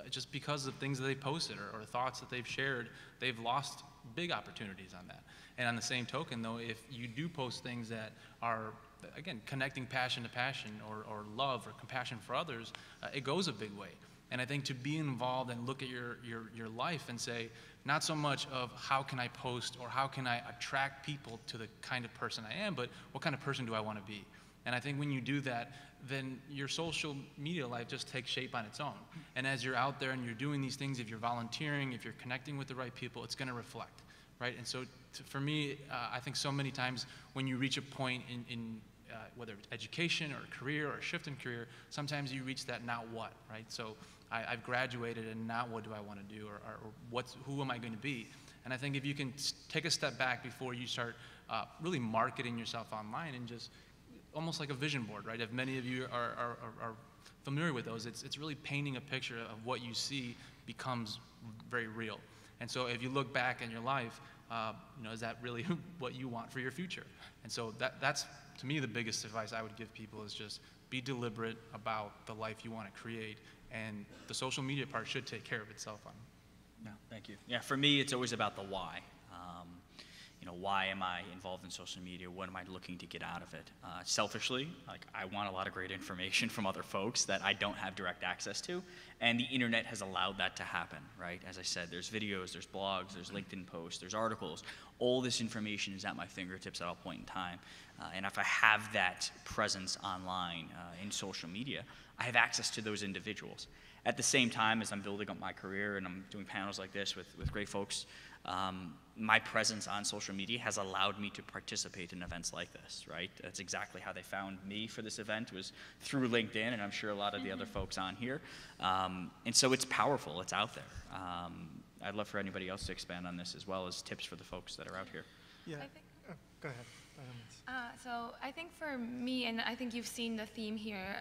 just because of things that they posted or thoughts that they've shared, they've lost big opportunities on that. And on the same token, though, if you do post things that are, again, connecting passion to passion or love or compassion for others, it goes a big way. And I think to be involved and look at your life and say, not so much of how can I post or how can I attract people to the kind of person I am, but what kind of person do I want to be? And I think when you do that, then your social media life just takes shape on its own. And as you're out there and you're doing these things, if you're volunteering, if you're connecting with the right people, it's going to reflect, right? And so for me, I think so many times when you reach a point in whether it's education or a career or a shift in career, sometimes you reach that now what, right? So I've graduated, and now what do I want to do, or who am I going to be? And I think if you can take a step back before you start really marketing yourself online, and just almost like a vision board, right? If many of you are familiar with those, it's really painting a picture of what you see becomes very real. And so if you look back in your life, is that really what you want for your future? And so that's, to me, the biggest advice I would give people is just be deliberate about the life you want to create, and the social media part should take care of itself on. No, thank you. Yeah, for me, it's always about the why. Why am I involved in social media? What am I looking to get out of it? Selfishly, I want a lot of great information from other folks that I don't have direct access to, and the internet has allowed that to happen, right? As I said, there's videos, there's blogs, there's LinkedIn posts, there's articles. All this information is at my fingertips at all point in time, and if I have that presence online in social media, I have access to those individuals. At the same time as I'm building up my career and I'm doing panels like this with great folks, my presence on social media has allowed me to participate in events like this, right? That's exactly how they found me for this event, was through LinkedIn, and I'm sure a lot of the other folks on here. And so it's powerful, it's out there. I'd love for anybody else to expand on this, as well as tips for the folks that are out here. Yeah, go ahead. So I think for me, and I think you've seen the theme here,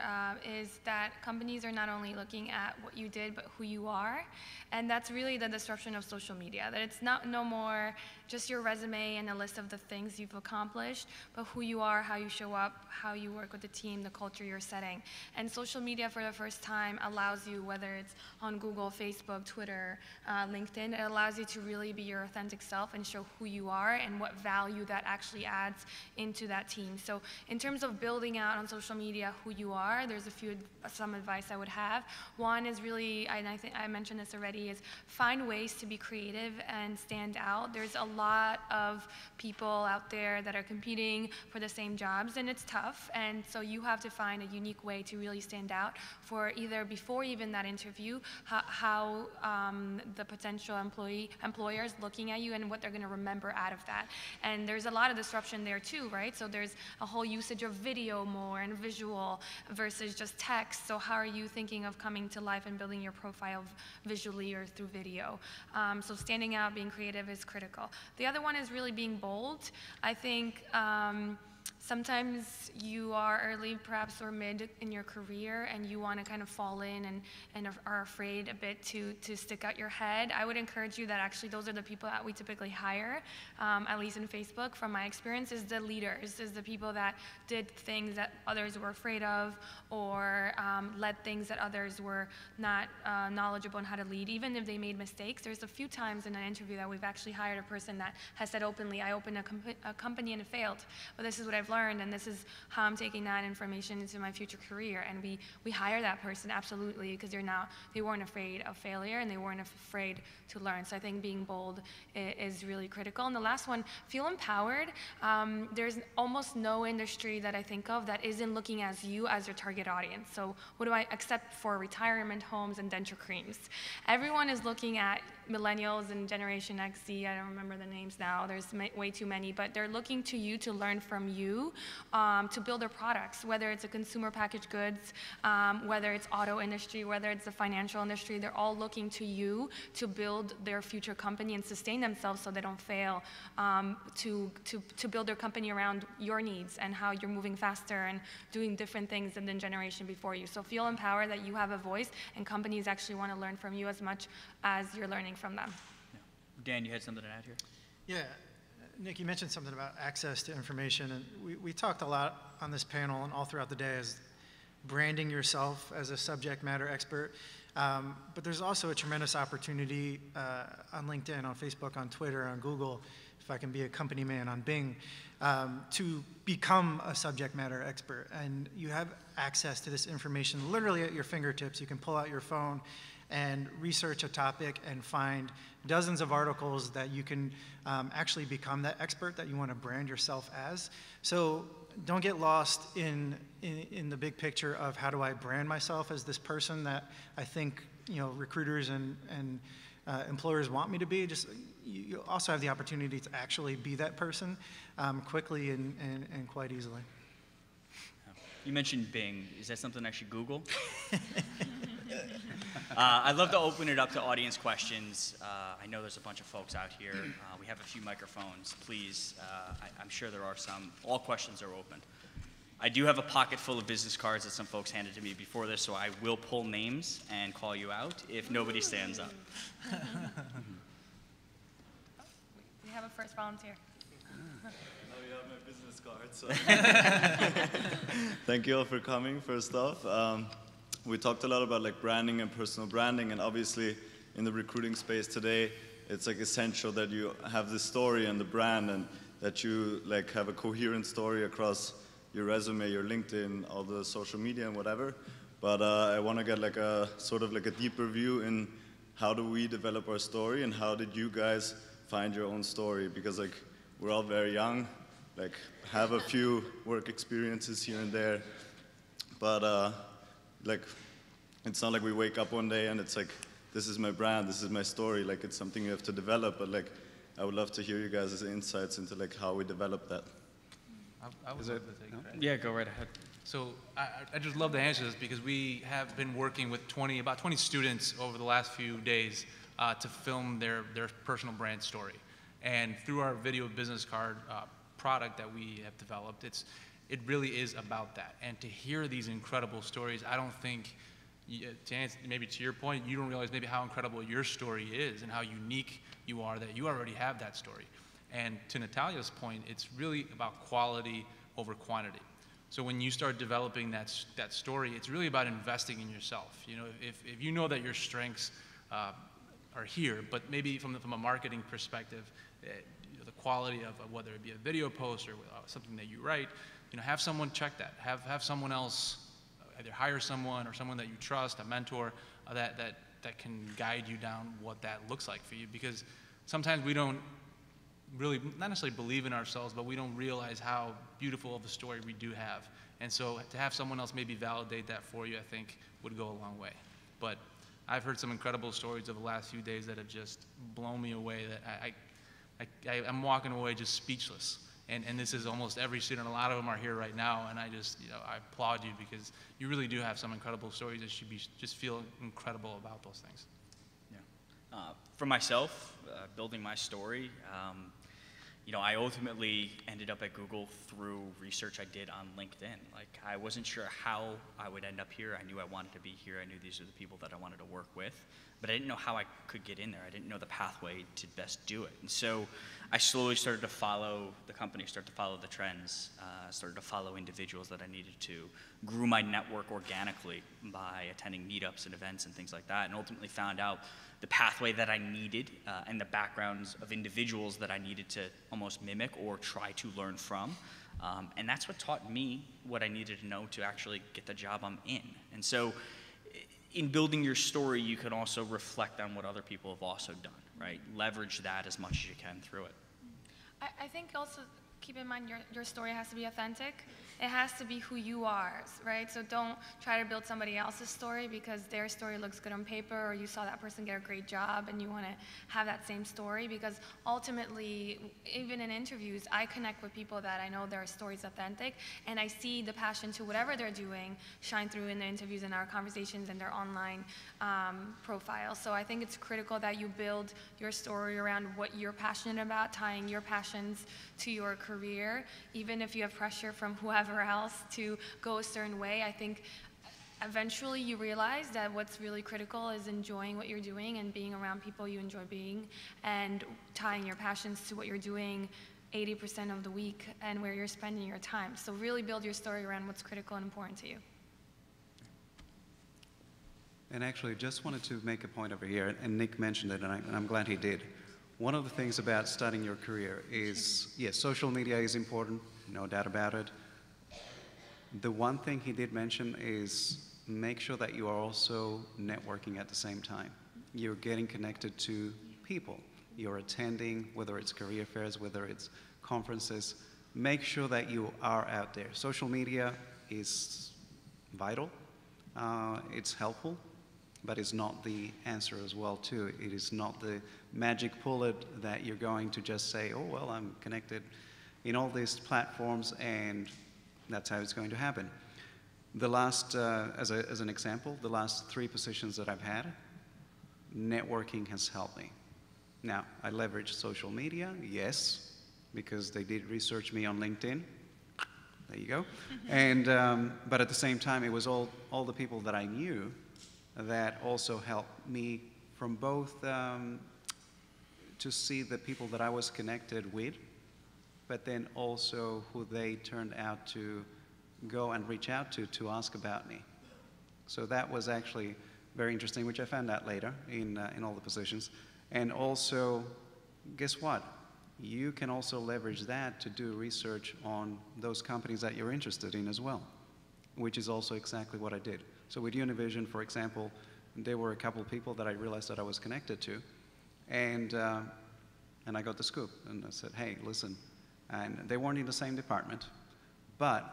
is that companies are not only looking at what you did, but who you are. And that's really the disruption of social media, that it's no more just your resume and a list of the things you've accomplished, but who you are, how you show up, how you work with the team, the culture you're setting. And social media for the first time allows you, whether it's on Google, Facebook, Twitter, LinkedIn, it allows you to really be your authentic self and show who you are and what value that actually adds into that team. So in terms of building out on social media who you are, there's some advice I would have. One is really, and I think I mentioned this already, is find ways to be creative and stand out. There's a lot of people out there that are competing for the same jobs, and it's tough, and so you have to find a unique way to really stand out for either before even that interview, how the potential employer is looking at you and what they're going to remember out of that. And there's a lot of disruption there too, right? So there's a whole usage of video more and visual versus just text. So how are you thinking of coming to life and building your profile visually or through video? So standing out, being creative is critical. The other one is really being bold. I think sometimes you are early, perhaps, or mid in your career, and you want to kind of fall in and are afraid a bit to stick out your head. I would encourage you that actually those are the people that we typically hire, at least in Facebook, from my experience, is the leaders, is the people that did things that others were afraid of, or led things that others were not knowledgeable on how to lead, even if they made mistakes. There's a few times in an interview that we've actually hired a person that has said openly, I opened a company and it failed, but this is what I've learned learned, and this is how I'm taking that information into my future career. And we hire that person, absolutely, because they weren't afraid of failure, and they weren't afraid to learn. So I think being bold is really critical. And the last one, feel empowered. There's almost no industry that I think of that isn't looking at you as your target audience. So what do I accept for retirement homes and denture creams? Everyone is looking at millennials and Generation X, Z, I don't remember the names now, there's way too many, but they're looking to you to learn from you to build their products, whether it's a consumer packaged goods, whether it's auto industry, whether it's the financial industry, they're all looking to you to build their future company and sustain themselves so they don't fail, to build their company around your needs and how you're moving faster and doing different things than the generation before you. So feel empowered that you have a voice and companies actually want to learn from you as much as you're learning from them. Yeah. Dan, you had something to add here? Yeah, Nick, you mentioned something about access to information, and we talked a lot on this panel and all throughout the day as branding yourself as a subject matter expert. But there's also a tremendous opportunity on LinkedIn, on Facebook, on Twitter, on Google, if I can be a company man, on Bing, to become a subject matter expert. And you have access to this information literally at your fingertips. You can pull out your phone and research a topic and find dozens of articles that you can actually become that expert that you want to brand yourself as. So don't get lost in the big picture of how do I brand myself as this person that I think recruiters and employers want me to be. Just you also have the opportunity to actually be that person quickly and quite easily. You mentioned Bing. Is that something I should Google? I'd love to open it up to audience questions. I know there's a bunch of folks out here. We have a few microphones. Please, I'm sure there are some. All questions are open. I do have a pocket full of business cards that some folks handed to me before this, so I will pull names and call you out if nobody stands up. We have a first volunteer. Now you have my business card, so thank you all for coming, first off. We talked a lot about branding and personal branding, and obviously in the recruiting space today, it's essential that you have the story and the brand, and that you have a coherent story across your resume, your LinkedIn, all the social media and whatever. But I want to get a sort of a deeper view in how do we develop our story, and how did you guys find your own story? Because we're all very young, have a few work experiences here and there, but it's not like we wake up one day and it's this is my brand, this is my story. It's something you have to develop, but I would love to hear you guys' insights into I would develop that. I would love to take credit. Yeah, go right ahead. So I just love to answer this because we have been working with about 20 students over the last few days to film their personal brand story. And through our video business card product that we have developed, it really is about that. And to hear these incredible stories, I don't think, to answer, maybe to your point, you don't realize maybe how incredible your story is and how unique you are that you already have that story. And to Natalia's point, it's really about quality over quantity. So when you start developing that story, it's really about investing in yourself. If you know that your strengths are here, but maybe from a marketing perspective, the quality of whether it be a video post or something that you write, have someone check that. Have someone else either hire someone or someone that you trust, a mentor, that can guide you down what that looks like for you. Because sometimes we don't really, not necessarily believe in ourselves, but we don't realize how beautiful of a story we do have. And so to have someone else maybe validate that for you, I think would go a long way. But I've heard some incredible stories of the last few days that have just blown me away, that I'm walking away just speechless. And this is almost every student. A lot of them are here right now, and I applaud you because you really do have some incredible stories that should just feel incredible about those things. Yeah. For myself, building my story, I ultimately ended up at Google through research I did on LinkedIn. I wasn't sure how I would end up here. I knew I wanted to be here. I knew these were the people that I wanted to work with, but I didn't know how I could get in there. I didn't know the pathway to best do it. And so I slowly started to follow the company, started to follow the trends, started to follow individuals that I needed to, grew my network organically by attending meetups and events and things like that, and ultimately found out the pathway that I needed and the backgrounds of individuals that I needed to almost mimic or try to learn from. And that's what taught me what I needed to know to actually get the job I'm in. And so in building your story, you can also reflect on what other people have also done, right? Leverage that as much as you can through it. I think also keep in mind your story has to be authentic. It has to be who you are, right? So don't try to build somebody else's story because their story looks good on paper, or you saw that person get a great job and you want to have that same story, because ultimately, even in interviews, I connect with people that I know their story's authentic, and I see the passion to whatever they're doing shine through in the interviews and our conversations and their online profiles. So I think it's critical that you build your story around what you're passionate about, tying your passions to your career, even if you have pressure from whoever else to go a certain way. I think eventually you realize that what's really critical is enjoying what you're doing and being around people you enjoy being, and tying your passions to what you're doing 80% of the week and where you're spending your time. So really build your story around what's critical and important to you. And actually, just wanted to make a point over here, and Nick mentioned it, and I'm glad he did. One of the things about starting your career is, yes, social media is important, no doubt about it. The one thing he did mention is make sure that you are also networking at the same time. You're getting connected to people. You're attending, whether it's career fairs, whether it's conferences. Make sure that you are out there. Social media is vital. It's helpful, but it's not the answer as well, too. It is not the magic bullet that you're going to just say, oh, well, I'm connected in all these platforms, and that's how it's going to happen. The last, as an example, the last 3 positions that I've had, networking has helped me. Now, I leverage social media, yes, because they did research me on LinkedIn. There you go. And, but at the same time, it was all the people that I knew that also helped me from both to see the people that I was connected with, but then also who they turned out to go and reach out to ask about me. So that was actually very interesting, which I found out later in all the positions. And also, guess what? You can also leverage that to do research on those companies that you're interested in as well, which is also exactly what I did. So with Univision, for example, there were a couple of people that I realized that I was connected to, and I got the scoop, and I said, hey, listen, and they weren't in the same department, but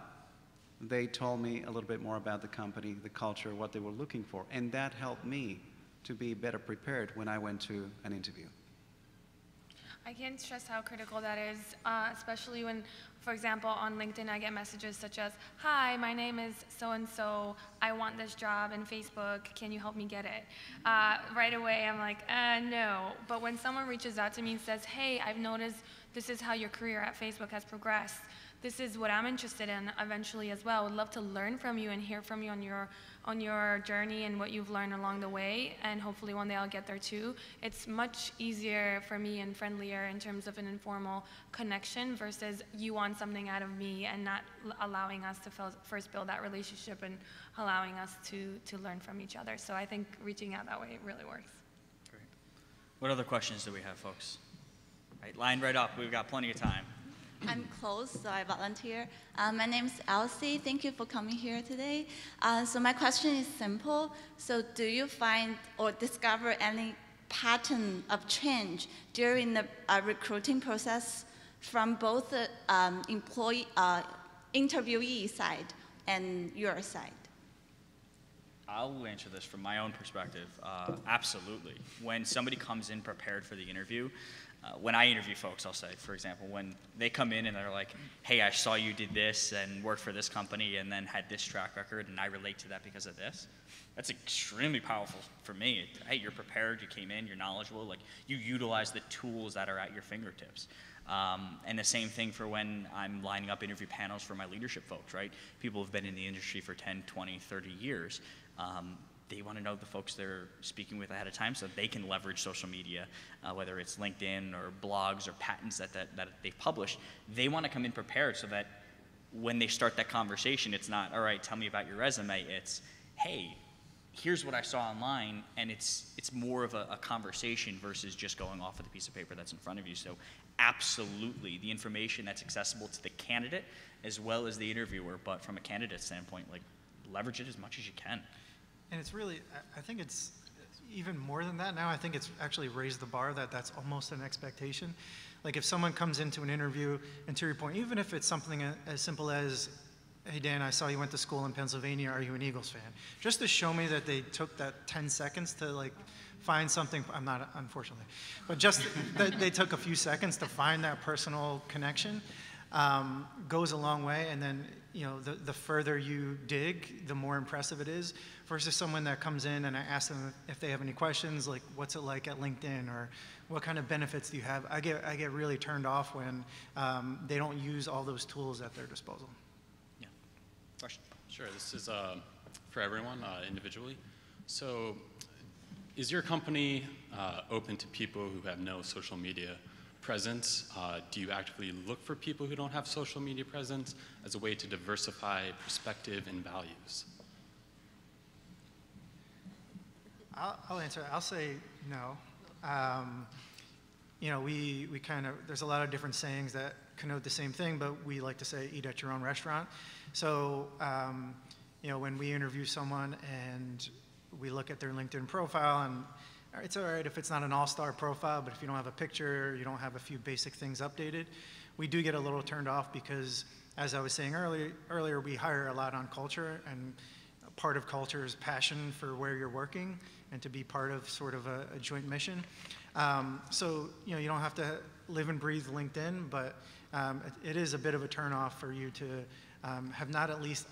they told me a little bit more about the company, the culture, what they were looking for, and that helped me to be better prepared when I went to an interview. I can't stress how critical that is, especially when, for example, on LinkedIn I get messages such as, hi, my name is so-and-so, I want this job in Facebook, can you help me get it? Right away I'm like, no. But when someone reaches out to me and says, hey, I've noticed this is how your career at Facebook has progressed, this is what I'm interested in eventually as well. I would love to learn from you and hear from you on your journey and what you've learned along the way, and hopefully one day I'll get there too. It's much easier for me and friendlier in terms of an informal connection versus you want something out of me and not allowing us to first build that relationship and allowing us to learn from each other. So I think reaching out that way really works. Great. What other questions do we have, folks? Right, line right up. We've got plenty of time. I'm close, so I volunteer. My name is Arce. Thank you for coming here today. So my question is simple. So do you find or discover any pattern of change during the recruiting process from both the interviewee side and your side? I'll answer this from my own perspective. Absolutely. When somebody comes in prepared for the interview, when I interview folks, I'll say, for example, when they come in and they're like, hey, I saw you did this and worked for this company and then had this track record and I relate to that because of this, that's extremely powerful for me. Hey, you're prepared, you came in, you're knowledgeable, like you utilize the tools that are at your fingertips. And the same thing for when I'm lining up interview panels for my leadership folks, right? People who've been in the industry for 10, 20, 30 years. They want to know the folks they're speaking with ahead of time so they can leverage social media, whether it's LinkedIn or blogs or patents that they've published. They want to come in prepared so that when they start that conversation, it's not, all right, tell me about your resume. It's, hey, here's what I saw online, and it's more of a conversation versus just going off with a piece of paper that's in front of you. So absolutely, the information that's accessible to the candidate as well as the interviewer, but from a candidate standpoint, like, leverage it as much as you can. And it's really, I think it's even more than that now. I think it's actually raised the bar that's almost an expectation. Like if someone comes into an interview, and to your point, even if it's something as simple as, hey Dan, I saw you went to school in Pennsylvania, are you an Eagles fan? Just to show me that they took that 10 seconds to like find something, I'm not, unfortunately, but just that they took a few seconds to find that personal connection goes a long way. And then, you know, the further you dig, the more impressive it is, versus someone that comes in and I ask them if they have any questions, like what's it like at LinkedIn, or what kind of benefits do you have? I get really turned off when they don't use all those tools at their disposal. Yeah. Question? Sure, this is for everyone individually. So is your company open to people who have no social media presence? Do you actively look for people who don't have social media presence as a way to diversify perspective and values? I'll answer. I'll say no. You know, we kind of, there's a lot of different sayings that connote the same thing, but we like to say eat at your own restaurant. So, you know, when we interview someone and we look at their LinkedIn profile, and it's all right if it's not an all-star profile, but if you don't have a picture, you don't have a few basic things updated, we do get a little turned off because, as I was saying earlier, we hire a lot on culture, and part of culture is passion for where you're working and to be part of sort of a joint mission. So, you know, you don't have to live and breathe LinkedIn, but it is a bit of a turnoff for you to have not at least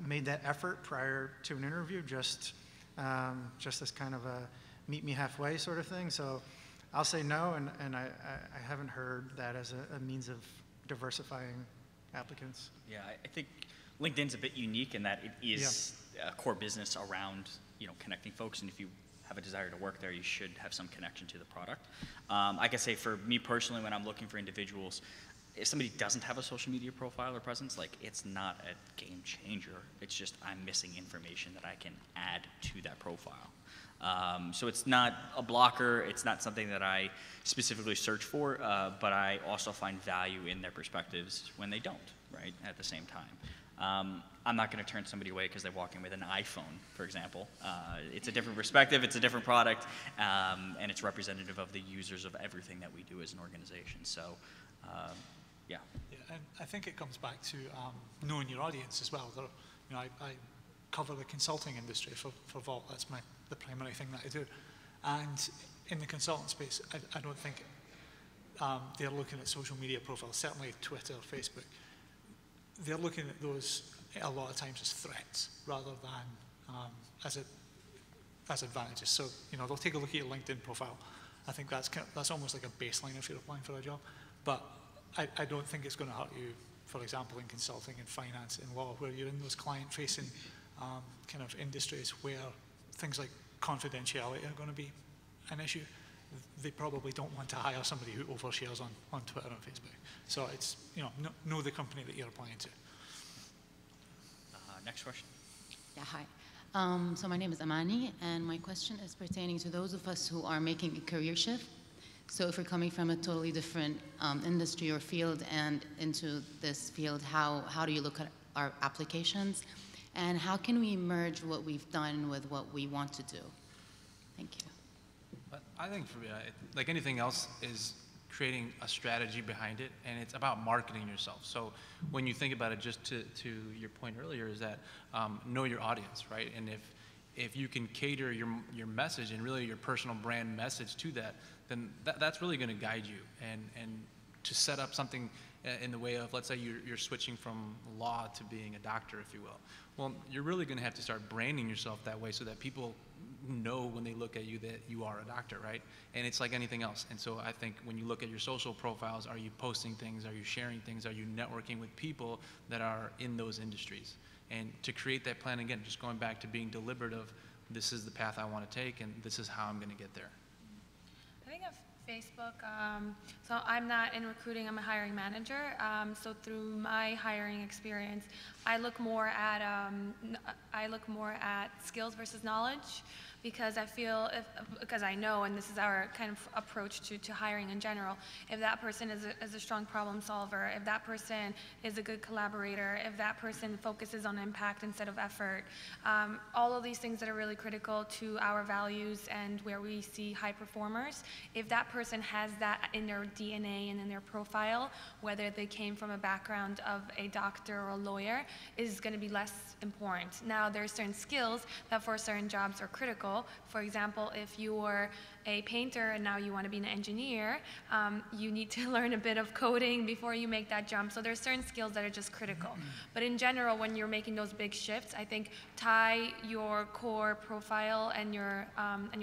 made that effort prior to an interview, just as kind of a meet me halfway sort of thing. So I'll say no, and I haven't heard that as a means of diversifying applicants. Yeah, I think LinkedIn's a bit unique in that it is a core business around, you know, connecting folks, and if you have a desire to work there, you should have some connection to the product. I can say for me personally, when I'm looking for individuals, if somebody doesn't have a social media profile or presence, like, it's not a game changer. It's just I'm missing information that I can add to that profile. So it's not a blocker. It's not something that I specifically search for, but I also find value in their perspectives when they don't, right, at the same time. I'm not going to turn somebody away because they're walking with an iPhone, for example. It's a different perspective, it's a different product, and it's representative of the users of everything that we do as an organization. So, yeah. Yeah, and I think it comes back to knowing your audience as well. There, you know, I cover the consulting industry for Vault. That's the primary thing that I do. And in the consultant space, I don't think they're looking at social media profiles, certainly Twitter, Facebook. They're looking at those a lot of times as threats rather than as advantages. So, you know, they'll take a look at your LinkedIn profile. I think that's almost like a baseline if you're applying for a job. But I don't think it's going to hurt you, for example, in consulting and finance and law, where you're in those client-facing kind of industries where things like confidentiality are going to be an issue. They probably don't want to hire somebody who overshares on Twitter and Facebook. So it's, you know the company that you're applying to. Next question. Yeah, hi. So my name is Amani, and my question is pertaining to those of us who are making a career shift. So if we're coming from a totally different industry or field and into this field, how do you look at our applications? And how can we merge what we've done with what we want to do? Thank you. I think for me, like anything else, is creating a strategy behind it, and it's about marketing yourself. So when you think about it, just to your point earlier, is that know your audience, right? And if you can cater your message and really your personal brand message to that, then that's really going to guide you. And to set up something in the way of, let's say you're switching from law to being a doctor, if you will. Well, you're really going to have to start branding yourself that way so that people know when they look at you that you are a doctor, right? And it's like anything else. And so I think when you look at your social profiles, are you posting things? Are you sharing things? Are you networking with people that are in those industries? And to create that plan, again, just going back to being deliberate of, this is the path I want to take and this is how I'm going to get there. I think Facebook. So I'm not in recruiting, I'm a hiring manager. So through my hiring experience, I look more at skills versus knowledge, because I feel, because I know, and this is our kind of approach to hiring in general, if that person is a strong problem solver, if that person is a good collaborator, if that person focuses on impact instead of effort, all of these things that are really critical to our values and where we see high performers, if that person has that in their DNA and in their profile, whether they came from a background of a doctor or a lawyer, is going to be less important. Now, there are certain skills that for certain jobs are critical. For example, if you were a painter and now you want to be an engineer, you need to learn a bit of coding before you make that jump. So there's certain skills that are just critical. But in general, when you're making those big shifts, I think tie your core profile and your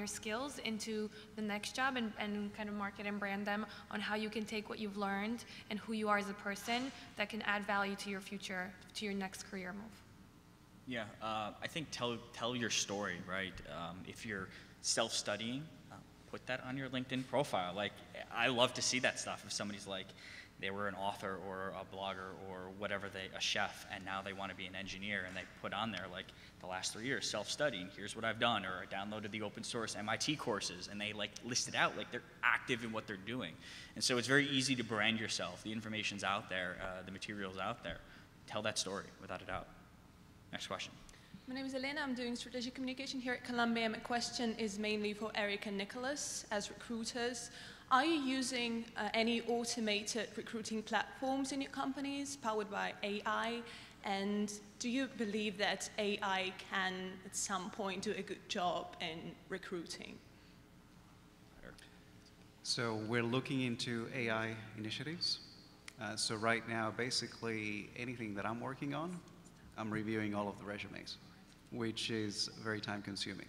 skills into the next job, and kind of market and brand them on how you can take what you've learned and who you are as a person that can add value to your future, to your next career move. Yeah, I think tell your story, right? If you're self-studying, put that on your LinkedIn profile. Like, I love to see that stuff. If somebody's like, they were an author or a blogger or whatever, a chef, and now they want to be an engineer, and they put on there like the last 3 years self-studying, here's what I've done, or I downloaded the open source MIT courses, and they like list it out, like they're active in what they're doing. And so it's very easy to brand yourself. The information's out there, the material's out there. Tell that story without a doubt. Next question. My name is Elena. I'm doing strategic communication here at Columbia. My question is mainly for Eric and Nicholas as recruiters. Are you using any automated recruiting platforms in your companies powered by AI? And do you believe that AI can at some point do a good job in recruiting? So we're looking into AI initiatives. So right now, basically anything that I'm working on, I'm reviewing all of the resumes, which is very time consuming.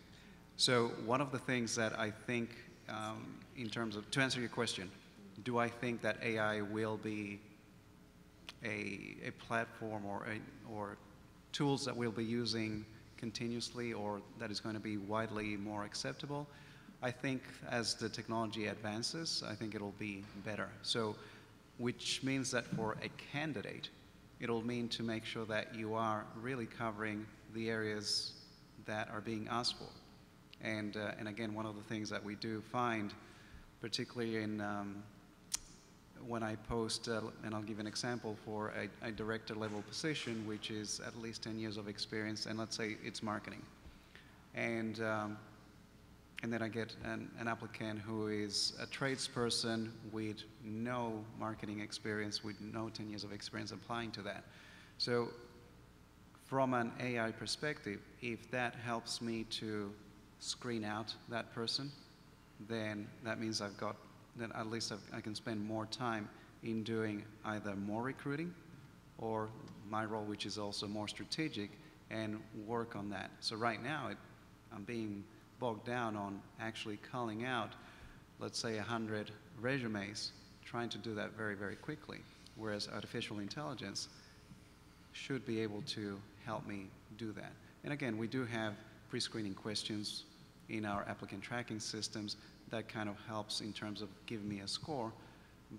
So one of the things that I think in terms of, to answer your question, do I think that AI will be a platform or tools that we'll be using continuously, or that is going to be widely more acceptable? I think as the technology advances, I think it'll be better. So, which means that for a candidate, it'll mean to make sure that you are really covering the areas that are being asked for. And again, one of the things that we do find, particularly in when I post, and I'll give an example for a director level position, which is at least 10 years of experience, and let's say it's marketing. And then I get an applicant who is a tradesperson with no marketing experience, with no 10 years of experience applying to that. So from an AI perspective, if that helps me to screen out that person, then that means then at least I can spend more time in doing either more recruiting or my role, which is also more strategic, and work on that. So right now, I'm being bogged down on actually culling out, let's say 100 resumes, trying to do that very, very quickly, whereas artificial intelligence should be able to help me do that. And again, we do have pre-screening questions in our applicant tracking systems that kind of helps in terms of giving me a score,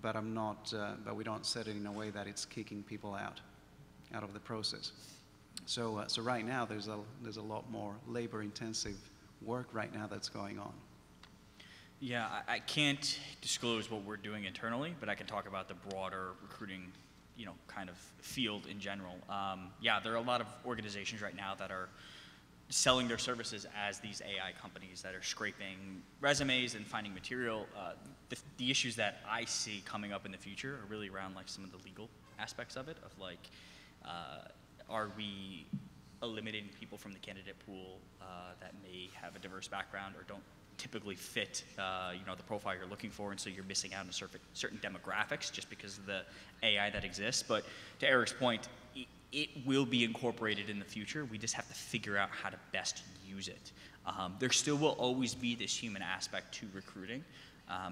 but but we don't set it in a way that it's kicking people out of the process. So right now there's a lot more labor-intensive work right now that's going on. Yeah, I can't disclose what we're doing internally, but I can talk about the broader recruiting, kind of field in general. Yeah, there are a lot of organizations right now that are selling their services as these AI companies that are scraping resumes and finding material. The issues that I see coming up in the future are really around like some of the legal aspects of it, of like, are we eliminating people from the candidate pool that may have a diverse background or don't typically fit the profile you're looking for, and so you're missing out on certain demographics just because of the AI that exists. But to Eric's point, it will be incorporated in the future. We just have to figure out how to best use it. There still will always be this human aspect to recruiting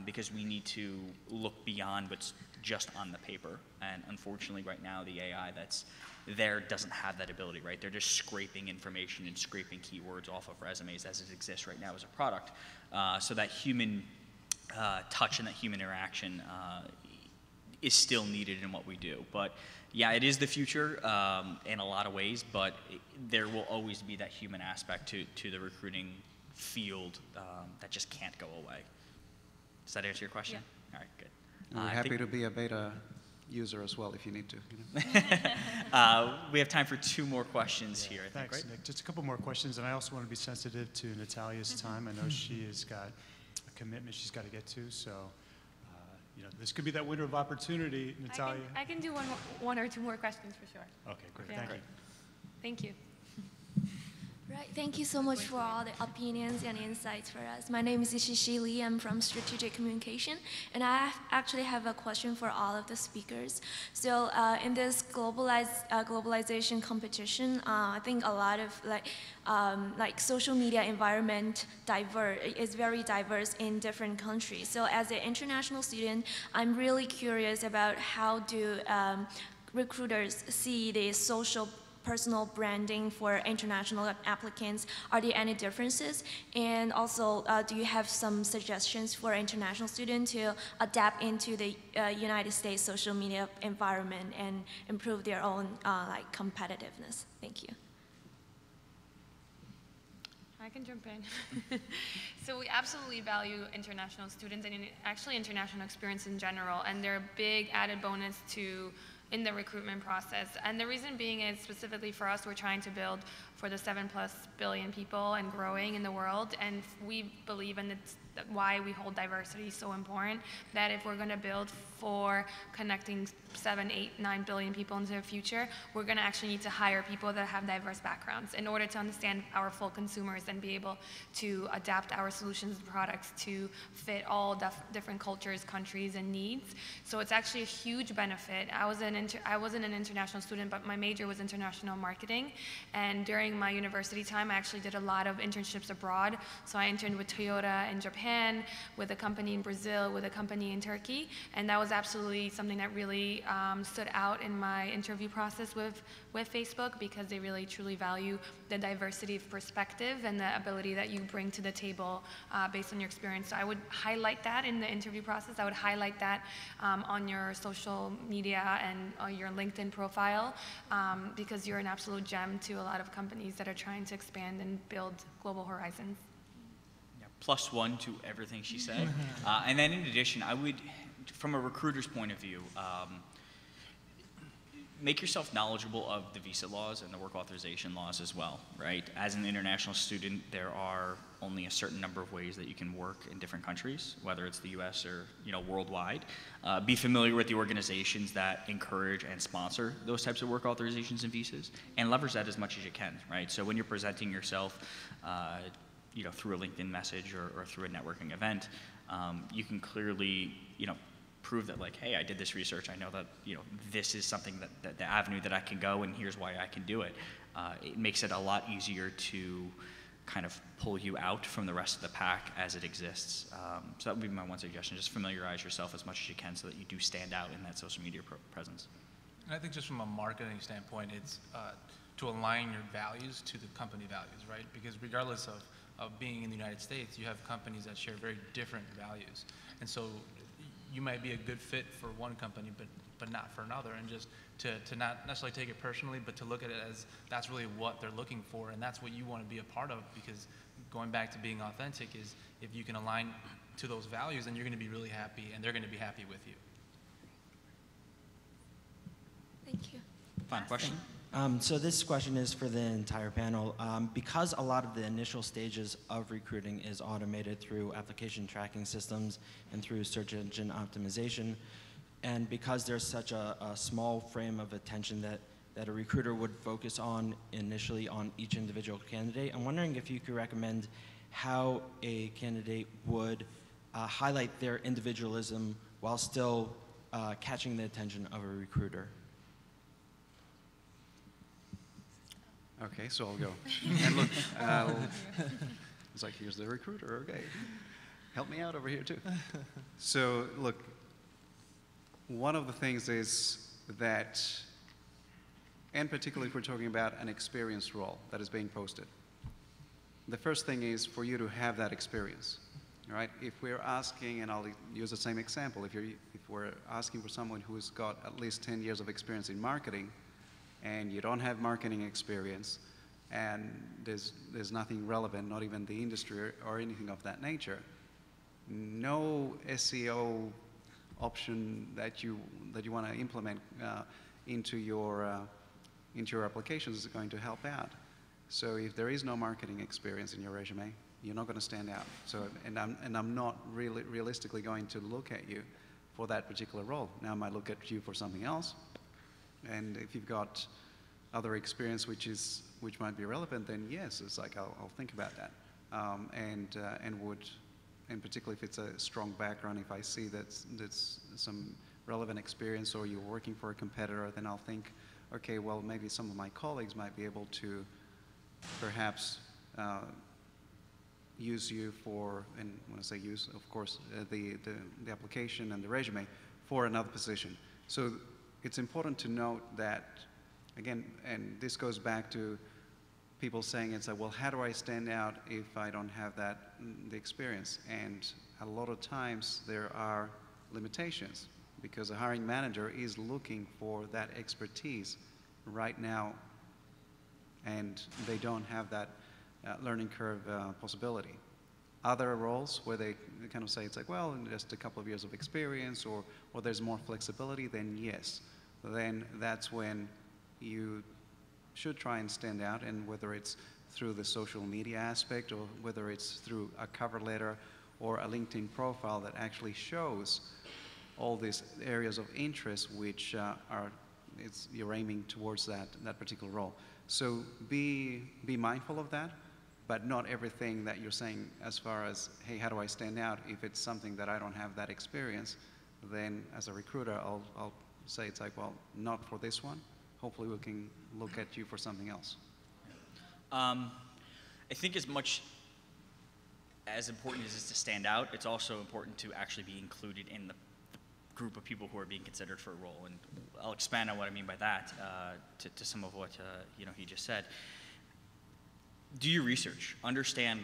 because we need to look beyond what's just on the paper. And unfortunately, right now, the AI that's there doesn't have that ability, right? They're just scraping information and scraping keywords off of resumes as it exists right now as a product. So that human touch and that human interaction is still needed in what we do. But yeah, it is the future in a lot of ways, but there will always be that human aspect to the recruiting field that just can't go away. Does that answer your question? Yeah. All right, good. We're happy to be a beta user as well if you need to. You know? We have time for 2 more questions here, I think, Thanks, right? Nick. Just a couple more questions, and I also want to be sensitive to Natalia's time. I know she has got a commitment she's got to get to, so you know, this could be that window of opportunity, Natalia. I can do one or 2 more questions for sure. Okay, great. Yeah. Thank you. Thank you. Right, thank you so much for all the opinions and insights for us. My name is Shishi Lee, I'm from Strategic Communication, and I actually have a question for all of the speakers. So in this globalization competition, I think a lot of like social media environment is very diverse in different countries. So as an international student, I'm really curious about how do recruiters see the social personal branding for international applicants. Are there any differences? And also, do you have some suggestions for international students to adapt into the United States social media environment and improve their own like competitiveness? Thank you. I can jump in. So we absolutely value international students and actually international experience in general, and they're a big added bonus in the recruitment process. And the reason being is specifically for us, we're trying to build for the 7+ billion people and growing in the world. And we believe, and it's why we hold diversity so important, that if we're gonna build for connecting 7, 8, 9 billion people into the future, we're gonna actually need to hire people that have diverse backgrounds in order to understand our full consumers and be able to adapt our solutions and products to fit all different cultures, countries, and needs. So it's actually a huge benefit. I wasn't an international student, but my major was international marketing. And during my university time, I actually did a lot of internships abroad. So I interned with Toyota in Japan, with a company in Brazil, with a company in Turkey. And that was absolutely something that really stood out in my interview process with Facebook, because they really truly value the diversity of perspective and the ability that you bring to the table based on your experience. So I would highlight that in the interview process. I would highlight that on your social media and your LinkedIn profile, because you're an absolute gem to a lot of companies that are trying to expand and build global horizons. Yeah, +1 to everything she said. And then in addition, I would, from a recruiter's point of view, make yourself knowledgeable of the visa laws and the work authorization laws as well, right? As an international student, there are only a certain number of ways that you can work in different countries, whether it's the US or worldwide. Be familiar with the organizations that encourage and sponsor those types of work authorizations and visas, and leverage that as much as you can, right? So when you're presenting yourself through a LinkedIn message or through a networking event, you can clearly prove that, like, hey, I did this research, I know that this is something that the avenue that I can go, and here's why I can do it. It makes it a lot easier to kind of pull you out from the rest of the pack as it exists. So that would be my one suggestion. Just familiarize yourself as much as you can so that you do stand out in that social media presence. And I think just from a marketing standpoint, it's to align your values to the company values, right? Because regardless of being in the United States, you have companies that share very different values. And so you might be a good fit for one company, but not for another, and just to not necessarily take it personally, but to look at it as that's really what they're looking for, and that's what you want to be a part of, because going back to being authentic is if you can align to those values, then you're going to be really happy, and they're going to be happy with you. Thank you. Final question? So this question is for the entire panel. Because a lot of the initial stages of recruiting is automated through application tracking systems and through search engine optimization, and because there's such a small frame of attention that a recruiter would focus on initially on each individual candidate, I'm wondering if you could recommend how a candidate would highlight their individualism while still catching the attention of a recruiter. Okay, so I'll go. And look, it's like, here's the recruiter, okay. Help me out over here too. So look, one of the things is that, and particularly if we're talking about an experienced role that is being posted, the first thing is for you to have that experience, right? If we're asking, and I'll use the same example, if we're asking for someone who's got at least 10 years of experience in marketing, and you don't have marketing experience, and there's nothing relevant, not even the industry or anything of that nature, no SEO option that you want to implement into your applications is going to help out. So if there is no marketing experience in your resume, you're not going to stand out. So, and I'm not really realistically going to look at you for that particular role. Now I might look at you for something else, and if you've got other experience which might be relevant, then yes, it's like I'll think about that, and particularly if it's a strong background, if I see that's some relevant experience, or you're working for a competitor, then I'll think, okay, well maybe some of my colleagues might be able to perhaps use you for, and when I say use, of course, the application and the resume for another position. So it's important to note that, again, and this goes back to people saying, it's like, well, how do I stand out if I don't have the experience? And a lot of times there are limitations, because a hiring manager is looking for that expertise right now, and they don't have that learning curve possibility. Other roles where they kind of say, it's like, well, in just a couple of years of experience, or there's more flexibility, then yes. Then that's when you should try and stand out, and whether it's through the social media aspect, or whether it's through a cover letter or a LinkedIn profile that actually shows all these areas of interest which you're aiming towards that particular role. So be mindful of that, but not everything that you're saying as far as, hey, how do I stand out? If it's something that I don't have that experience, then as a recruiter, I'll say, it's like, well, not for this one. Hopefully we can look at you for something else. I think as much as important as it is to stand out, it's also important to actually be included in the group of people who are being considered for a role. And I'll expand on what I mean by that to some of what he just said. Do your research. Understand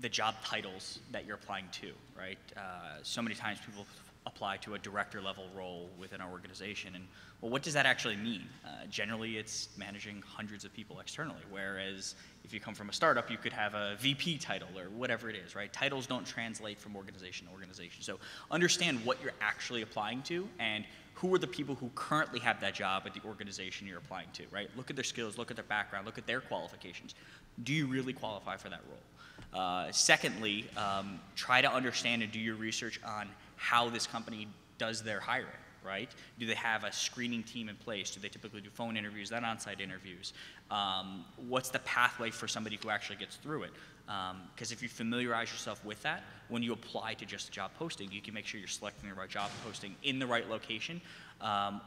the job titles that you're applying to, right? So many times people apply to a director level role within our organization, and well, what does that actually mean? Generally, it's managing hundreds of people externally, whereas if you come from a startup, you could have a VP title or whatever it is, right? Titles don't translate from organization to organization. So understand what you're actually applying to, and who are the people who currently have that job at the organization you're applying to, right? Look at their skills, look at their background, look at their qualifications. Do you really qualify for that role? Secondly, try to understand and do your research on how this company does their hiring, right? Do they have a screening team in place? Do they typically do phone interviews, then on-site interviews? What's the pathway for somebody who actually gets through it? Because if you familiarize yourself with that, when you apply to just a job posting, you can make sure you're selecting the right job posting in the right location,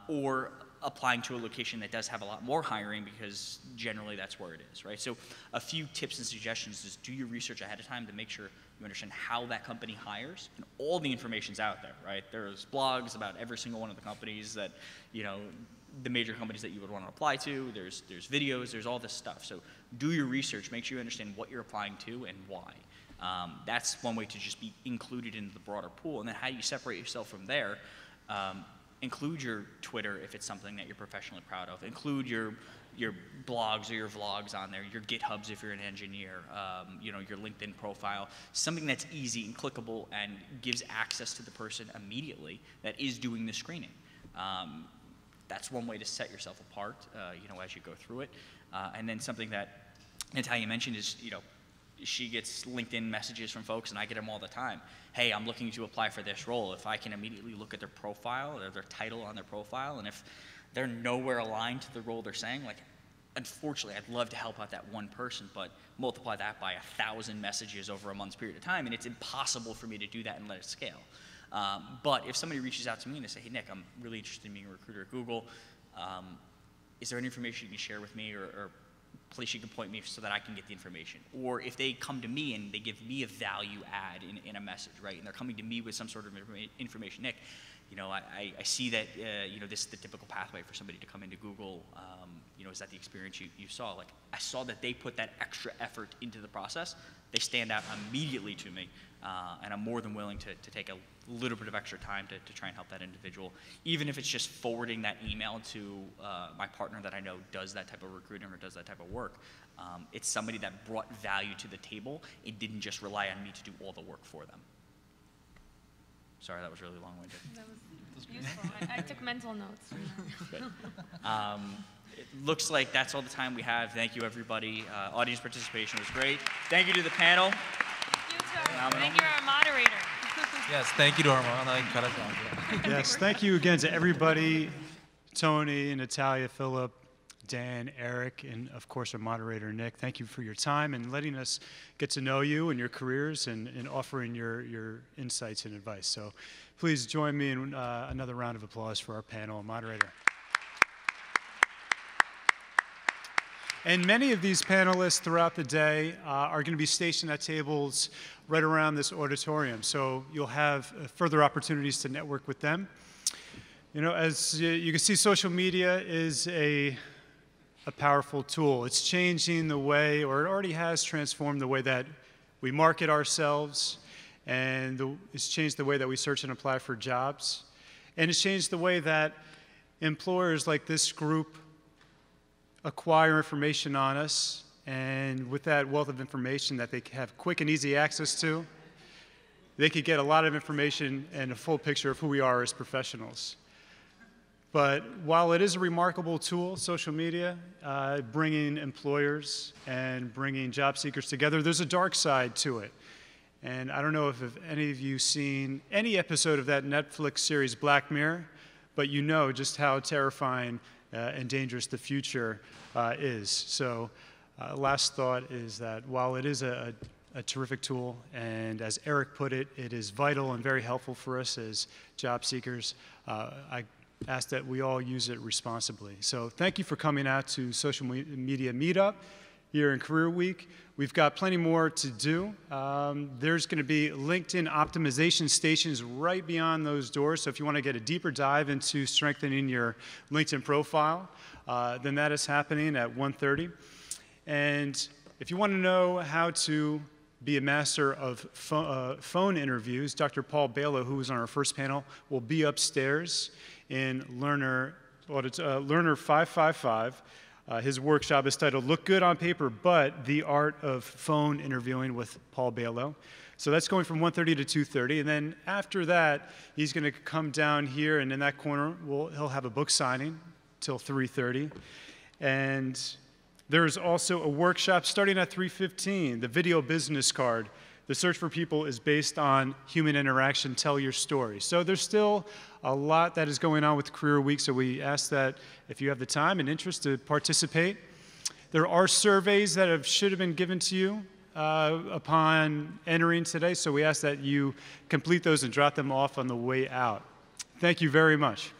or applying to a location that does have a lot more hiring, because generally that's where it is, right? So a few tips and suggestions is do your research ahead of time to make sure you understand how that company hires, and all the information's out there, right? There's blogs about every single one of the companies that, the major companies that you would want to apply to. There's videos, there's all this stuff. So do your research, make sure you understand what you're applying to and why. That's one way to just be included in the broader pool. And then how you separate yourself from there, include your Twitter if it's something that you're professionally proud of. Include your blogs or your vlogs on there, your GitHubs if you're an engineer, your LinkedIn profile, something that's easy and clickable and gives access to the person immediately that is doing the screening. That's one way to set yourself apart, as you go through it. And then something that Natalia mentioned is, she gets LinkedIn messages from folks, and I get them all the time. Hey, I'm looking to apply for this role. If I can immediately look at their profile or their title on their profile, and if they're nowhere aligned to the role they're saying, like, unfortunately, I'd love to help out that one person, but multiply that by 1,000 messages over a month's period of time, and it's impossible for me to do that and let it scale. But if somebody reaches out to me and they say, hey, Nick, I'm really interested in being a recruiter at Google. Is there any information you can share with me, or place you can point me so that I can get the information? Or if they come to me and they give me a value add in a message, right? And they're coming to me with some sort of information, Nick, I see that, this is the typical pathway for somebody to come into Google. Is that the experience you saw? Like, I saw that they put that extra effort into the process. They stand out immediately to me, and I'm more than willing to take a little bit of extra time to try and help that individual, even if it's just forwarding that email to my partner that I know does that type of recruiting or does that type of work. It's somebody that brought value to the table. It didn't just rely on me to do all the work for them. Sorry, that was really long-winded. That was useful. I took mental notes. It looks like that's all the time we have. Thank you, everybody. Audience participation was great. Thank you to the panel. Thank you to our moderator. Yes, thank you to our moderator. Yes, thank you again to everybody, Tony, Natalia, Philip, Dan, Eric, and of course our moderator, Nick. Thank you for your time and letting us get to know you and your careers and offering your insights and advice. So please join me in another round of applause for our panel and moderator. And many of these panelists throughout the day are going to be stationed at tables right around this auditorium. So you'll have further opportunities to network with them. As you can see, social media is a powerful tool. It's changing the way, or it already has transformed the way that we market ourselves, and it's changed the way that we search and apply for jobs. And it's changed the way that employers like this group acquire information on us, and with that wealth of information that they have quick and easy access to, they could get a lot of information and a full picture of who we are as professionals. But while it is a remarkable tool, social media, bringing employers and bringing job seekers together, there's a dark side to it. And I don't know if any of you seen any episode of that Netflix series Black Mirror, but you know just how terrifying and dangerous the future is. So last thought is that while it is a terrific tool, and as Eric put it, it is vital and very helpful for us as job seekers, I ask that we all use it responsibly. So thank you for coming out to Social Media Meetup here in Career Week. We've got plenty more to do. There's going to be LinkedIn optimization stations right beyond those doors. So if you want to get a deeper dive into strengthening your LinkedIn profile, then that is happening at 1:30. And if you want to know how to be a master of phone interviews, Dr. Paul Balo, who was on our first panel, will be upstairs in Lerner 555. His workshop is titled Look Good on Paper, but the Art of Phone Interviewing with Paul Balo. So that's going from 1:30 to 2:30. And then after that, he's going to come down here, and in that corner, he'll have a book signing till 3:30. And there's also a workshop starting at 3:15, the video business card. The search for people is based on human interaction. Tell your story. So there's still a lot that is going on with Career Week, so we ask that if you have the time and interest to participate. There are surveys that should have been given to you upon entering today, so we ask that you complete those and drop them off on the way out. Thank you very much.